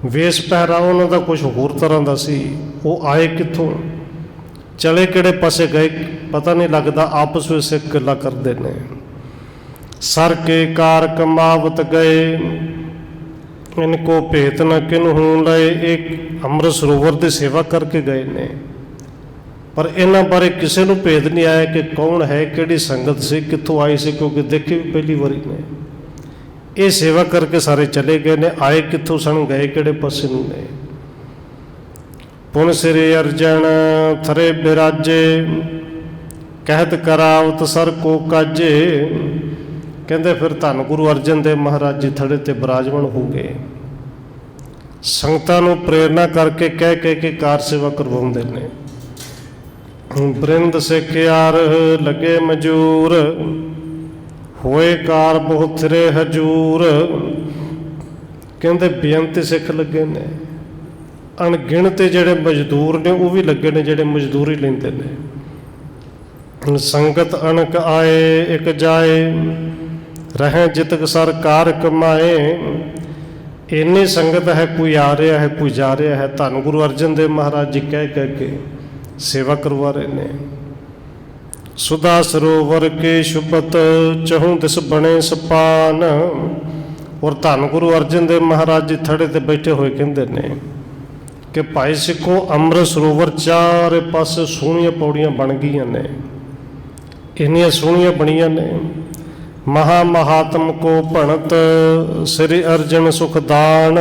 ਵੇਸ ਪਹਿਰਾਵਾ ਉਹਨਾਂ ਦਾ ਕੁਝ ਹੋਰ ਤਰ੍ਹਾਂ ਦਾ ਸੀ। ਉਹ ਆਏ ਕਿੱਥੋਂ, ਚਲੇ ਕਿਹੜੇ ਪਾਸੇ ਗਏ, ਪਤਾ ਨਹੀਂ ਲੱਗਦਾ। ਆਪਸ ਵਿੱਚ ਸਿੱਖ ਗੱਲਾਂ ਕਰਦੇ ਨੇ। ਸਰ ਕੇ ਕਾਰ ਕਮਾਵਤ ਗਏ, ਇਨ ਕੋ ਭੇਤ ਨ ਕਿਨਹੂ ਲਏ। ਇੱਕ ਅੰਮ੍ਰਿਤ ਸਰੋਵਰ ਦੀ ਸੇਵਾ ਕਰਕੇ ਗਏ ਨੇ, ਪਰ ਇਹਨਾਂ ਬਾਰੇ ਕਿਸੇ ਨੂੰ ਭੇਦ ਨਹੀਂ ਆਇਆ ਕਿ ਕੌਣ ਹੈ, ਕਿਹੜੀ ਸੰਗਤ ਸੀ, ਕਿੱਥੋਂ ਆਈ ਸੀ, ਕਿਉਂਕਿ ਦੇਖੇ ਵੀ ਪਹਿਲੀ ਵਾਰੀ ਨੇ। ਇਹ ਸੇਵਾ ਕਰਕੇ ਸਾਰੇ ਚਲੇ ਗਏ ਨੇ। ਆਏ ਕਿੱਥੋਂ ਸਨ, ਗਏ ਕਿਹੜੇ ਪਾਸੇ ਨੂੰ ਨੇ। ਪੁਨ ਸ੍ਰੀ ਅਰਜਨ ਥਰੇ ਬਿਰਾਜੇ, ਕਹਿਤ ਕਰਾਵਤ ਸਰ ਕੋ ਕਾਜੇ। ਕਹਿੰਦੇ ਫਿਰ ਧੰਨ ਗੁਰੂ ਅਰਜਨ ਦੇਵ ਮਹਾਰਾਜ ਜੀ ਥੜੇ ਤੇ ਬਿਰਾਜਮਾਨ ਹੋ ਗਏ। ਸੰਗਤਾਂ ਨੂੰ ਪ੍ਰੇਰਨਾ ਕਰਕੇ ਕਹਿ ਕਹਿ ਕੇ ਕਾਰ ਸੇਵਾ ਕਰਵਾਉਂਦੇ ਨੇ। ਬ੍ਰਿੰਦ ਸਿੱਖਿਆਰ ਲੱਗੇ ਮਜੂਰ, ਹੋਏ ਕਾਰ ਬਹੁਤ ਥਿਰੇ ਹਜੂਰ। ਕਹਿੰਦੇ ਬੇਅੰਤ ਸਿੱਖ ਲੱਗੇ ਨੇ, ਅਣਗਿਣਤ ਜਿਹੜੇ ਮਜ਼ਦੂਰ ਨੇ ਉਹ ਵੀ ਲੱਗੇ ਨੇ, ਜਿਹੜੇ ਮਜ਼ਦੂਰੀ ਲੈਂਦੇ ਨੇ। ਸੰਗਤ ਅਣਕ ਆਏ ਇੱਕ ਜਾਏ, ਰਹੇ ਜਿਤਕ ਸਰਕਾਰ ਕਮਾਏ। ਇੰਨੀ ਸੰਗਤ ਹੈ, ਕੋਈ ਆ ਰਿਹਾ ਹੈ, ਕੋਈ ਜਾ ਰਿਹਾ ਹੈ। ਧੰਨ ਗੁਰੂ ਅਰਜਨ ਦੇਵ ਮਹਾਰਾਜ ਜੀ ਕਹਿ ਕਹਿ ਕੇ ਸੇਵਾ ਕਰਵਾ ਰਹੇ ਨੇ। ਸੁਦਾ ਸਰੋਵਰ ਕੇ ਸ਼ੁਭਤ, ਚਹੂੰ ਦਿਸ ਬਣੇ ਸਪਾਨ। ਔਰ ਧੰਨ ਗੁਰੂ ਅਰਜਨ ਦੇਵ ਮਹਾਰਾਜ ਜੀ ਥੜੇ ਤੇ ਬੈਠੇ ਹੋਏ ਕਹਿੰਦੇ ਨੇ ਕਿ ਭਾਈ ਸਿੱਖੋ, ਅੰਮ੍ਰਿਤ ਸਰੋਵਰ ਚਾਰੇ ਪਾਸੇ ਸੋਹਣੀਆਂ ਪੌੜੀਆਂ ਬਣ ਗਈਆਂ ਨੇ, ਇੰਨੀਆਂ ਸੋਹਣੀਆਂ ਬਣੀਆਂ ਨੇ। ਮਹਾ ਮਹਾਤਮ ਕੋ ਭਣਤ, ਸ੍ਰੀ ਅਰਜਨ ਸੁਖਦਾਨ।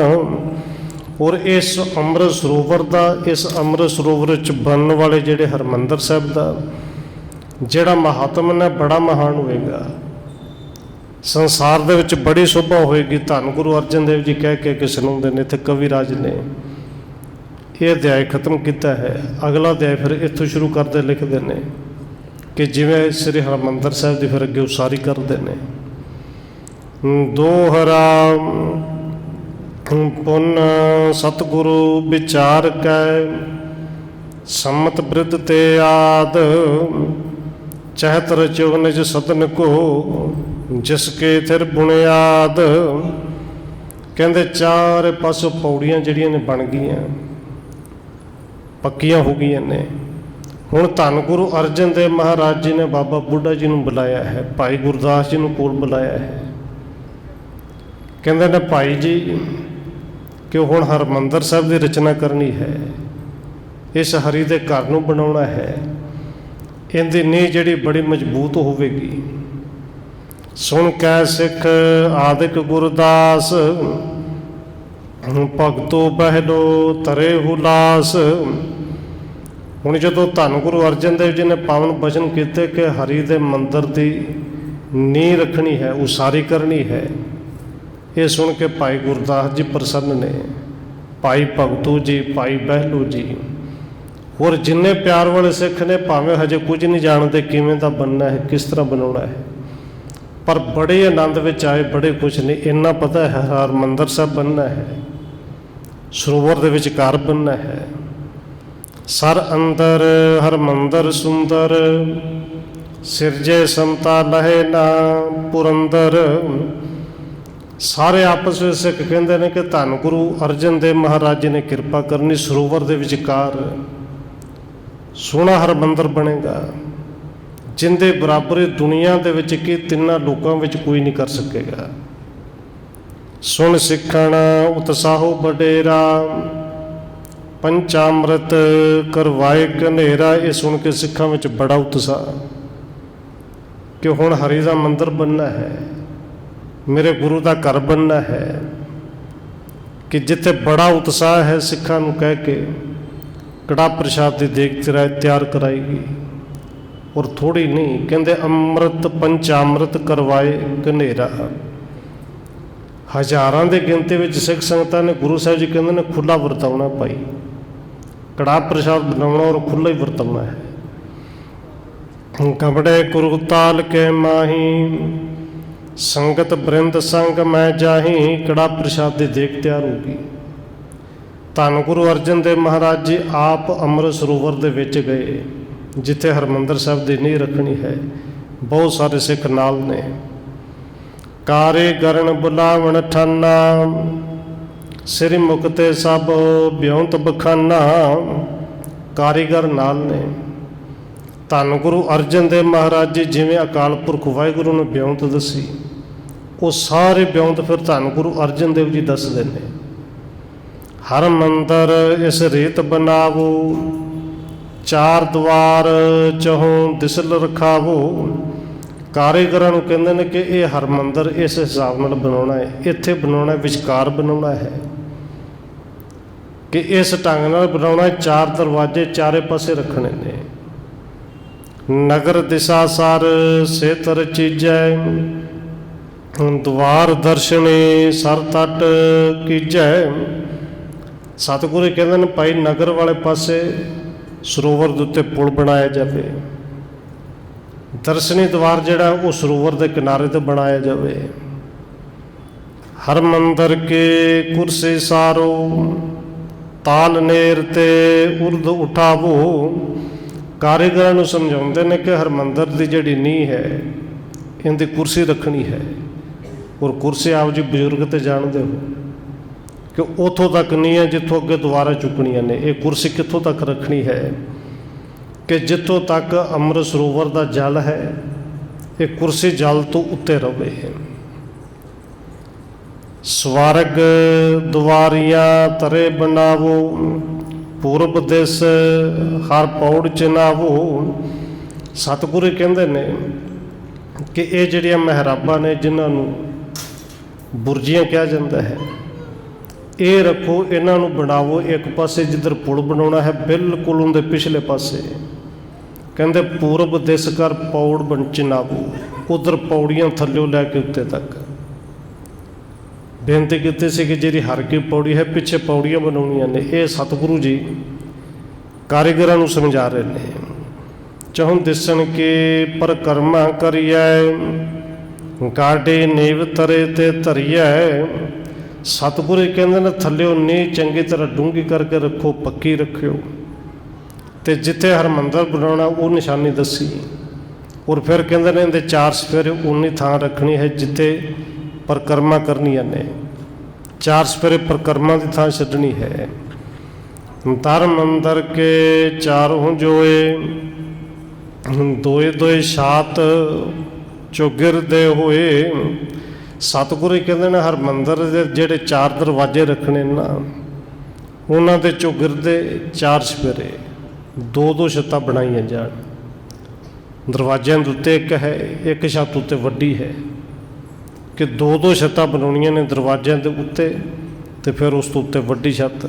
ਔਰ ਇਸ ਅੰਮ੍ਰਿਤ ਸਰੋਵਰ ਦਾ, ਇਸ ਅੰਮ੍ਰਿਤ ਸਰੋਵਰ ਵਿੱਚ ਬਣਨ ਵਾਲੇ ਜਿਹੜੇ ਹਰਿਮੰਦਰ ਸਾਹਿਬ ਦਾ ਜਿਹੜਾ ਮਹਾਤਮ ਨੇ, ਬੜਾ ਮਹਾਨ ਹੋਏਗਾ। ਸੰਸਾਰ ਦੇ ਵਿੱਚ ਬੜੀ ਸ਼ੋਭਾ ਹੋਏਗੀ। ਧੰਨ ਗੁਰੂ ਅਰਜਨ ਦੇਵ ਜੀ ਕਹਿ ਕੇ ਸੁਣਾਉਂਦੇ ਨੇ। ਇੱਥੇ ਕਵੀ ਰਾਜ ਨੇ ਇਹ ਅਧਿਆਇ ਖਤਮ ਕੀਤਾ ਹੈ। ਅਗਲਾ ਅਧਿਆਇ ਫਿਰ ਇੱਥੋਂ ਸ਼ੁਰੂ ਕਰਦੇ, ਲਿਖਦੇ ਨੇ ਕਿ ਜਿਵੇਂ ਸ੍ਰੀ ਹਰਿਮੰਦਰ ਸਾਹਿਬ ਦੀ ਫਿਰ ਅੱਗੇ ਉਸਾਰੀ ਕਰਦੇ ਨੇ। ਦੋਹਰਾ ਪੁੰਨ ਸਤਿਗੁਰੂ ਵਿਚਾਰ ਕੈ, ਸੰਮਤ ਬ੍ਰਿਧ ਤੇ ਆਦ। ਚਹਿਤ ਰਚਿਓ ਨਿਜ ਸਤਨ ਕੋ, ਜਿਸ ਕੇ ਥਿਰ ਬੁਨਿਆਦ। ਕਹਿੰਦੇ ਚਾਰੇ ਪਾਸੋਂ ਪੌੜੀਆਂ ਜਿਹੜੀਆਂ ਨੇ ਬਣ ਗਈਆਂ, ਪੱਕੀਆਂ ਹੋ ਗਈਆਂ ਨੇ। ਹੁਣ ਧੰਨ ਗੁਰੂ ਅਰਜਨ ਦੇਵ ਮਹਾਰਾਜ ਜੀ ਨੇ ਬਾਬਾ ਬੁੱਢਾ ਜੀ ਨੂੰ ਬੁਲਾਇਆ ਹੈ, ਭਾਈ ਗੁਰਦਾਸ ਜੀ ਨੂੰ ਕੋਲ ਬੁਲਾਇਆ ਹੈ। ਕਹਿੰਦੇ ਨੇ ਭਾਈ ਜੀ ਕਿ ਹੁਣ ਹਰਿਮੰਦਰ ਸਾਹਿਬ ਦੀ ਰਚਨਾ ਕਰਨੀ ਹੈ, ਇਸ ਹਰੀ ਦੇ ਘਰ ਨੂੰ ਬਣਾਉਣਾ ਹੈ। ਇਹਦੀ ਨੀਂਹ ਜਿਹੜੀ ਬੜੀ ਮਜ਼ਬੂਤ ਹੋਵੇਗੀ। ਸੁਣ ਕੈ ਸਿੱਖ ਆਦਿਕ ਗੁਰਦਾਸ, ਭਗਤੋ ਬਹਿਲੋ ਤਰੇ ਹੁਲਾਸ। ਹੁਣ ਜਦੋਂ ਧੰਨ ਗੁਰੂ ਅਰਜਨ ਦੇਵ ਜੀ ਨੇ ਪਾਵਨ ਬਚਨ ਕੀਤੇ ਕਿ ਹਰੀ ਦੇ ਮੰਦਰ ਦੀ ਨੀਂਹ ਰੱਖਣੀ ਹੈ, ਉਸਾਰੀ ਕਰਨੀ ਹੈ, ਇਹ ਸੁਣ ਕੇ ਭਾਈ ਗੁਰਦਾਸ ਜੀ ਪ੍ਰਸੰਨ ਨੇ, ਭਾਈ ਭਗਤੂ ਜੀ, ਭਾਈ ਬਹਿਲੂ ਜੀ, ਹੋਰ ਜਿੰਨੇ ਪਿਆਰ ਵਾਲੇ ਸਿੱਖ ਨੇ, ਭਾਵੇਂ ਹਜੇ ਕੁਝ ਨਹੀਂ ਜਾਣਦੇ ਕਿਵੇਂ ਦਾ ਬਣਨਾ ਹੈ, ਕਿਸ ਤਰ੍ਹਾਂ ਬਣਾਉਣਾ ਹੈ, ਪਰ ਬੜੇ ਆਨੰਦ ਵਿੱਚ ਆਏ, ਬੜੇ ਖੁਸ਼ ਨੇ। ਇੰਨਾ ਪਤਾ ਹੈ ਹਰਿਮੰਦਰ ਸਾਹਿਬ ਬਣਨਾ ਹੈ, ਸਰੋਵਰ ਦੇ ਵਿਚਕਾਰ ਬਣਨਾ ਹੈ। ਸਰ ਅੰਦਰ ਹਰਮੰਦਰ ਸੁੰਦਰ, ਸਿਰਜੇ ਸਮਤਾ ਲਹੇ ਨਾ ਪੁਰੰਦਰ। ਸਾਰੇ ਆਪਸ ਵਿੱਚ ਸਿੱਖ ਕਹਿੰਦੇ ਨੇ ਕਿ ਧੰਨ ਗੁਰੂ ਅਰਜਨ ਦੇਵ ਮਹਾਰਾਜ ਜੀ ਨੇ ਕਿਰਪਾ ਕਰਨੀ, ਸਰੋਵਰ ਦੇ ਵਿਚਕਾਰ ਸੋਹਣਾ ਹਰਮੰਦਰ ਬਣੇਗਾ, ਜਿੰਦੇ ਬਰਾਬਰ ਦੁਨੀਆ ਦੇ ਵਿੱਚ ਕਿ ਤਿੰਨਾਂ ਲੋਕਾਂ ਵਿੱਚ ਕੋਈ ਨਹੀਂ ਕਰ ਸਕੇਗਾ। ਸੁਣ ਸਿੱਖਣ ਉਤਸਾਹੋ ਵਡੇਰਾ, ਪੰਚਾਮ੍ਰਿਤ ਕਰਵਾਏ ਕਨੇਰਾ। ਇਹ ਸੁਣ ਕੇ ਸਿੱਖਾਂ ਵਿੱਚ ਬੜਾ ਉਤਸ਼ਾਹ ਕਿ ਹੁਣ ਹਰੀ ਦਾ ਮੰਦਰ ਬਣਨਾ ਹੈ, ਮੇਰੇ ਗੁਰੂ ਦਾ ਘਰ ਬਣਨਾ ਹੈ। ਕਿ ਜਿੱਥੇ ਬੜਾ ਉਤਸ਼ਾਹ ਹੈ, ਸਿੱਖਾਂ ਨੂੰ ਕਹਿ ਕੇ ਕੜਾਹ ਪ੍ਰਸ਼ਾਦ ਦੀ ਦੇਗ ਤਿਆਰ ਕਰਾਏਗੀ। ਔਰ ਥੋੜ੍ਹੀ ਨਹੀਂ, ਕਹਿੰਦੇ ਅੰਮ੍ਰਿਤ ਪੰਚਾਮ੍ਰਿਤ ਕਰਵਾਏ ਕਨੇਰਾ। ਹਜ਼ਾਰਾਂ ਦੇ ਗਿਣਤੀ ਵਿੱਚ ਸਿੱਖ ਸੰਗਤਾਂ ਨੇ, ਗੁਰੂ ਸਾਹਿਬ ਜੀ ਕਹਿੰਦੇ ਨੇ, ਖੁੱਲ੍ਹਾ ਵਰਤਾਉਣਾ ਭਾਈ, ਕੜਾਹ ਪ੍ਰਸ਼ਾਦ ਬਣਾਉਣਾ ਔਰ ਖੁੱਲ੍ਹਾ ਹੀ ਵਰਤਾਉਣਾ ਹੈ। ਕਪੜੇ ਕੁਰਤਾਲ ਕੇ ਮਾਹੀ, ਸੰਗਤ ਬ੍ਰਿੰਦ ਸੰਗ ਮੈਂ ਜਾਹੀ। ਕੜਾਹ ਪ੍ਰਸ਼ਾਦ ਦੀ ਦੇਗ ਤਿਆਰ ਹੋ ਗਈ। ਧੰਨ ਗੁਰੂ ਅਰਜਨ ਦੇਵ ਮਹਾਰਾਜ ਜੀ ਆਪ ਅੰਮ੍ਰਿਤ ਸਰੋਵਰ ਦੇ ਵਿੱਚ ਗਏ, ਜਿੱਥੇ ਹਰਿਮੰਦਰ ਸਾਹਿਬ ਦੀ ਨੀਂਹ ਰੱਖਣੀ ਹੈ। ਬਹੁਤ ਸਾਰੇ ਸਿੱਖ ਨਾਲ ਨੇ। ਕਾਰੀਗਰਨ ਬੁਲਾਵਣ ਠਾਨਾ, ਸਿਰ ਮੁਕਤੇ ਸਭ ਬਿਉਂਤ ਬਖਾਨਾ। ਕਾਰੀਗਰ ਨਾਲ ਨੇ। ਧੰਨ ਗੁਰੂ ਅਰਜਨ ਦੇਵ ਮਹਾਰਾਜ ਜੀ ਜਿਵੇਂ ਅਕਾਲ ਪੁਰਖ ਵਾਹਿਗੁਰੂ ਨੂੰ ਬਿਉਂਤ ਦੱਸੀ, ਉਹ ਸਾਰੇ ਬਿਉਂਤ ਫਿਰ ਧੰਨ ਗੁਰੂ ਅਰਜਨ ਦੇਵ ਜੀ ਦੱਸਦੇ ਨੇ। ਹਰਮੰਦਰ ਇਸ ਰੀਤ ਬਣਾਵੋ, ਚਾਰ ਦੀਵਾਰ ਚਹੋਂ ਦਿਸਲ ਰਖਾਵੋ। ਕਾਰੀਗਰਾਂ ਨੂੰ ਕਹਿੰਦੇ ਨੇ ਕਿ ਇਹ ਹਰਮੰਦਰ ਇਸ ਹਿਸਾਬ ਨਾਲ ਬਣਾਉਣਾ ਹੈ, ਇੱਥੇ ਬਣਾਉਣਾ, ਵਿਚਕਾਰ ਬਣਾਉਣਾ ਹੈ, ਕਿ ਇਸ ਢੰਗ ਨਾਲ ਬਣਾਉਣਾ। ਚਾਰ ਦਰਵਾਜ਼ੇ ਚਾਰੇ ਪਾਸੇ ਰੱਖਣੇ ਨੇ। ਨਗਰ ਦਿਸ਼ਾ ਸਰ ਸੇਤਰ ਚੀਜੈ, ਦੁਆਰ ਦਰਸ਼ਨੀ ਸਰ ਤਟ ਕੀਜੈ। ਸਤਿਗੁਰੂ ਕਹਿੰਦੇ ਨੇ ਭਾਈ ਨਗਰ ਵਾਲੇ ਪਾਸੇ ਸਰੋਵਰ ਦੇ ਉੱਤੇ ਪੁਲ ਬਣਾਇਆ ਜਾਵੇ। ਦਰਸ਼ਨੀ ਦੁਆਰ ਜਿਹੜਾ ਉਹ ਸਰੋਵਰ ਦੇ ਕਿਨਾਰੇ 'ਤੇ ਬਣਾਇਆ ਜਾਵੇ। ਹਰਮੰਦਰ ਕੇ ਕੁਰਸੀ ਸਾਰੋ, ਤਾਲ ਨੇਰ ਤੇ ਉਰਦ ਉਠਾਵੋ। ਕਾਰੀਗਰਾਂ ਨੂੰ ਸਮਝਾਉਂਦੇ ਨੇ ਕਿ ਹਰਮੰਦਰ ਦੀ ਜਿਹੜੀ ਨੀਂਹ ਹੈ, ਇਹਦੀ ਕੁਰਸੀ ਰੱਖਣੀ ਹੈ। ਔਰ ਕੁਰਸੀ ਆਪ ਜੀ ਬਜ਼ੁਰਗ ਤੇ ਜਾਣਦੇ ਹੋ ਕਿ ਉੱਥੋਂ ਤੱਕ ਨਹੀਂ ਹੈ ਜਿੱਥੋਂ ਅੱਗੇ ਦੁਬਾਰਾ ਚੁੱਕਣੀਆਂ ਨੇ। ਇਹ ਕੁਰਸੀ ਕਿੱਥੋਂ ਤੱਕ ਰੱਖਣੀ ਹੈ ਕਿ ਜਿੱਥੋਂ ਤੱਕ ਅੰਮ੍ਰਿਤ ਸਰੋਵਰ ਦਾ ਜਲ ਹੈ, ਇਹ ਕੁਰਸੀ ਜਲ ਤੋਂ ਉੱਤੇ ਰਹੇ। ਸਵਰਗ ਦੁਆਰੀਆਂ ਤਰੇ ਬਣਾਵੋ, ਪੂਰਬ ਦਿਸ ਹਰ ਪੌੜ ਚਿਨਾਵੋ। ਸਤਿਗੁਰੂ ਕਹਿੰਦੇ ਨੇ ਕਿ ਇਹ ਜਿਹੜੀਆਂ ਮਿਹਰਾਬਾਂ ਨੇ, ਜਿਨ੍ਹਾਂ ਨੂੰ ਬੁਰਜੀਆਂ ਕਿਹਾ ਜਾਂਦਾ ਹੈ, ਇਹ ਰੱਖੋ, ਇਹਨਾਂ ਨੂੰ ਬਣਾਵੋ ਇੱਕ ਪਾਸੇ ਜਿੱਧਰ ਪੁਲ ਬਣਾਉਣਾ ਹੈ, ਬਿਲਕੁਲ ਉਹਦੇ ਪਿਛਲੇ ਪਾਸੇ ਕਹਿੰਦੇ ਪੂਰਬ ਦਿਸ ਕਰ ਪੌੜ ਬਣ ਚਿਨਾਵੋ। ਉਧਰ ਪੌੜੀਆਂ ਥੱਲਿਓਂ ਲੈ ਕੇ ਉੱਤੇ ਤੱਕ ਬੇਨਤੀ ਕੀਤੀ ਸੀ ਕਿ ਜਿਹੜੀ ਹਰ ਕੀ ਪੌੜੀ ਹੈ, ਪਿੱਛੇ ਪੌੜੀਆਂ ਬਣਾਉਣੀਆਂ ਨੇ। ਇਹ ਸਤਿਗੁਰੂ ਜੀ ਕਾਰੀਗਰਾਂ ਨੂੰ ਸਮਝਾ ਰਹੇ ਨੇ। ਚਾਹੁੰ ਦਿਸਣ ਕੇ ਪਰਕਰਮਾ ਕਰੀਐ, ਗਾਡੇ ਨੀਵ ਤਰੇ ਤੇ ਧਰੀਐ। ਸਤਿਗੁਰੂ ਕਹਿੰਦੇ ਨੇ ਥੱਲਿਓਂ ਨੀਂਹ ਚੰਗੀ ਤਰ੍ਹਾਂ ਡੂੰਘੀ ਕਰਕੇ ਰੱਖੋ, ਪੱਕੀ ਰੱਖਿਓ, ਅਤੇ ਜਿੱਥੇ ਹਰਮੰਦਰ ਬਣਾਉਣਾ ਉਹ ਨਿਸ਼ਾਨੀ ਦੱਸੀ। ਔਰ ਫਿਰ ਕਹਿੰਦੇ ਨੇ ਇਹਦੇ ਚਾਰ ਸਫੇਰੇ ਉਨੀ ਥਾਂ ਰੱਖਣੀ ਹੈ ਜਿੱਥੇ ਪਰਕਰਮਾ ਕਰਨੀਆਂ ਨੇ। ਚਾਰ ਸਫੇਰੇ ਪਰਕਰਮਾ ਦੀ ਥਾਂ ਛੱਡਣੀ ਹੈ। ਧਰਮ ਮੰਦਰ ਕੇ ਚਾਰੋਂ ਜੋਏ, ਦੋਏ ਦੋਏ ਛਾਤ ਚੌਗਿਰਦੇ ਹੋਏ। ਸਤਿਗੁਰੂ ਕਹਿੰਦੇ ਨੇ ਹਰਮੰਦਰ ਦੇ ਜਿਹੜੇ ਚਾਰ ਦਰਵਾਜ਼ੇ ਰੱਖਣੇ ਨਾ, ਉਹਨਾਂ ਦੇ ਚੌਗਿਰਦੇ ਚਾਰ ਸਫੇਰੇ, ਦੋ ਦੋ ਛੱਤਾਂ ਬਣਾਈਆਂ ਜਾਣ। ਦਰਵਾਜ਼ਿਆਂ ਦੇ ਉੱਤੇ ਇੱਕ ਹੈ, ਇੱਕ ਛੱਤ ਉੱਤੇ ਵੱਡੀ ਹੈ, ਕਿ ਦੋ ਦੋ ਛੱਤਾਂ ਬਣਾਉਣੀਆਂ ਨੇ ਦਰਵਾਜ਼ਿਆਂ ਦੇ ਉੱਤੇ, ਅਤੇ ਫਿਰ ਉਸ ਤੋਂ ਉੱਤੇ ਵੱਡੀ ਛੱਤ।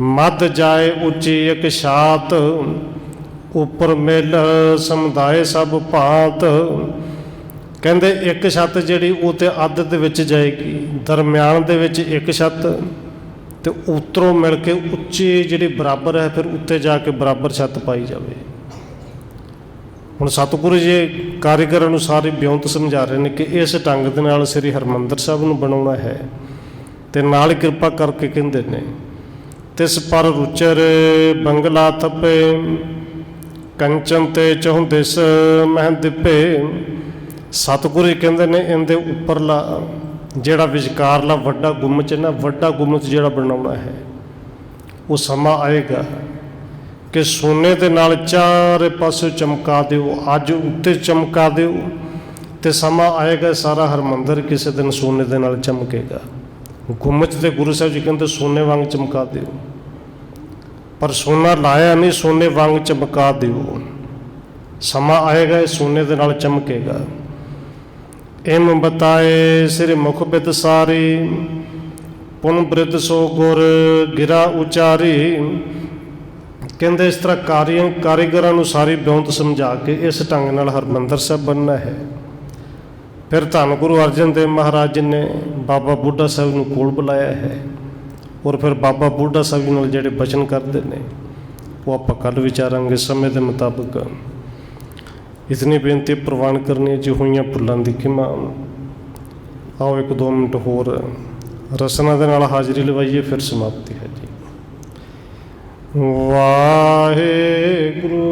ਮੱਧ ਜਾਏ ਉੱਚੀ ਇੱਕ ਛਾਤ, ਉੱਪਰ ਮਿਲ ਸਮੁਦਾਇ ਸਭ ਭਾਂਤ। ਕਹਿੰਦੇ ਇੱਕ ਛੱਤ ਜਿਹੜੀ ਉਹ ਤੇ ਅੱਧ ਦੇ ਵਿੱਚ ਜਾਏਗੀ, ਦਰਮਿਆਨ ਦੇ ਵਿੱਚ ਇੱਕ ਛੱਤ, ਅਤੇ ਉੱਤਰੋਂ ਮਿਲ ਕੇ ਉੱਚੀ ਜਿਹੜੀ ਬਰਾਬਰ ਹੈ, ਫਿਰ ਉੱਤੇ ਜਾ ਕੇ ਬਰਾਬਰ ਛੱਤ ਪਾਈ ਜਾਵੇ। ਹੁਣ ਸਤਿਗੁਰੂ ਜੀ ਕਾਰੀਗਰਾਂ ਨੂੰ ਸਾਰੀ ਬਿਉਂਤ ਸਮਝਾ ਰਹੇ ਨੇ ਕਿ ਇਸ ਢੰਗ ਦੇ ਨਾਲ ਸ੍ਰੀ ਹਰਿਮੰਦਰ ਸਾਹਿਬ ਨੂੰ ਬਣਾਉਣਾ ਹੈ। ਤੇ ਨਾਲ ਕਿਰਪਾ ਕਰਕੇ ਕਹਿੰਦੇ ਨੇ, ਤਿਸ ਪਰ ਰੁਚਰ ਬੰਗਲਾ ਥੱਪੇ, ਕੰਚਨ ਤੇ ਚਹੁੰ ਦਿਸ ਮਹਿ ਦਿਪੇ। ਸਤਿਗੁਰੂ ਜੀ ਕਹਿੰਦੇ ਨੇ ਇਹਦੇ ਉੱਪਰਲਾ ਜਿਹੜਾ ਵਿਚਕਾਰਲਾ ਵੱਡਾ ਗੁੰਮਚ ਨਾ, ਵੱਡਾ ਗੁੰਮਚ ਜਿਹੜਾ ਬਣਾਉਣਾ ਹੈ, ਉਹ ਸਮਾਂ ਆਏਗਾ ਕਿ ਸੋਨੇ ਦੇ ਨਾਲ ਚਾਰੇ ਪਾਸੇ ਚਮਕਾ ਦਿਓ। ਅੱਜ ਉੱਤੇ ਚਮਕਾ ਦਿਓ ਤੇ ਸਮਾਂ ਆਏਗਾ ਸਾਰਾ ਹਰਿਮੰਦਰ ਕਿਸੇ ਦਿਨ ਸੋਨੇ ਦੇ ਨਾਲ ਚਮਕੇਗਾ। ਗੁੰਮਚ ਤੇ ਗੁਰੂ ਸਾਹਿਬ ਜੀ ਕਹਿੰਦੇ ਸੋਨੇ ਵਾਂਗ ਚਮਕਾ ਦਿਓ, ਪਰ ਸੋਨਾ ਲਾਇਆ ਨਹੀਂ, ਸੋਨੇ ਵਾਂਗ ਚਮਕਾ ਦਿਓ। ਸਮਾਂ ਆਏਗਾ ਇਹ ਸੋਨੇ ਦੇ ਨਾਲ ਚਮਕੇਗਾ। ਇਮ ਬਤਾਏ ਸਿਰ ਮੁਖ ਬਿਦ ਸਾਰੀ, ਪੁਨ ਬ੍ਰਿਧ ਸੋ ਗੁਰ ਗਿਰਾ ਉਚਾਰੀ। ਕਹਿੰਦੇ ਇਸ ਤਰ੍ਹਾਂ ਕਾਰੀਗਰਾਂ ਨੂੰ ਸਾਰੀ ਬਿਉਂਤ ਸਮਝਾ ਕੇ ਇਸ ਢੰਗ ਨਾਲ ਹਰਿਮੰਦਰ ਸਾਹਿਬ ਬਣਨਾ ਹੈ। ਫਿਰ ਧੰਨ ਗੁਰੂ ਅਰਜਨ ਦੇਵ ਮਹਾਰਾਜ ਜੀ ਨੇ ਬਾਬਾ ਬੁੱਢਾ ਸਾਹਿਬ ਨੂੰ ਕੋਲ ਬੁਲਾਇਆ ਹੈ, ਔਰ ਫਿਰ ਬਾਬਾ ਬੁੱਢਾ ਸਾਹਿਬ ਜੀ ਨਾਲ ਜਿਹੜੇ ਬਚਨ ਕਰਦੇ ਨੇ ਉਹ ਆਪਾਂ ਕੱਲ੍ਹ ਵਿਚਾਰਾਂਗੇ ਸਮੇਂ ਦੇ ਮੁਤਾਬਕ। ਇਤਨੀ ਬੇਨਤੀ ਪ੍ਰਵਾਨ ਕਰਨੀ ਜੀ ਹੋਈਆਂ ਭੁੱਲਾਂ ਦੀ ਖਿਮਾ। ਆਓ 1-2 ਮਿੰਟ ਹੋਰ ਰਸਨਾ ਦੇ ਨਾਲ ਹਾਜ਼ਰੀ ਲਵਾਈਏ, ਫਿਰ ਸਮਾਪਤੀ ਹੈ ਜੀ। ਵਾਹਿਗੁਰੂ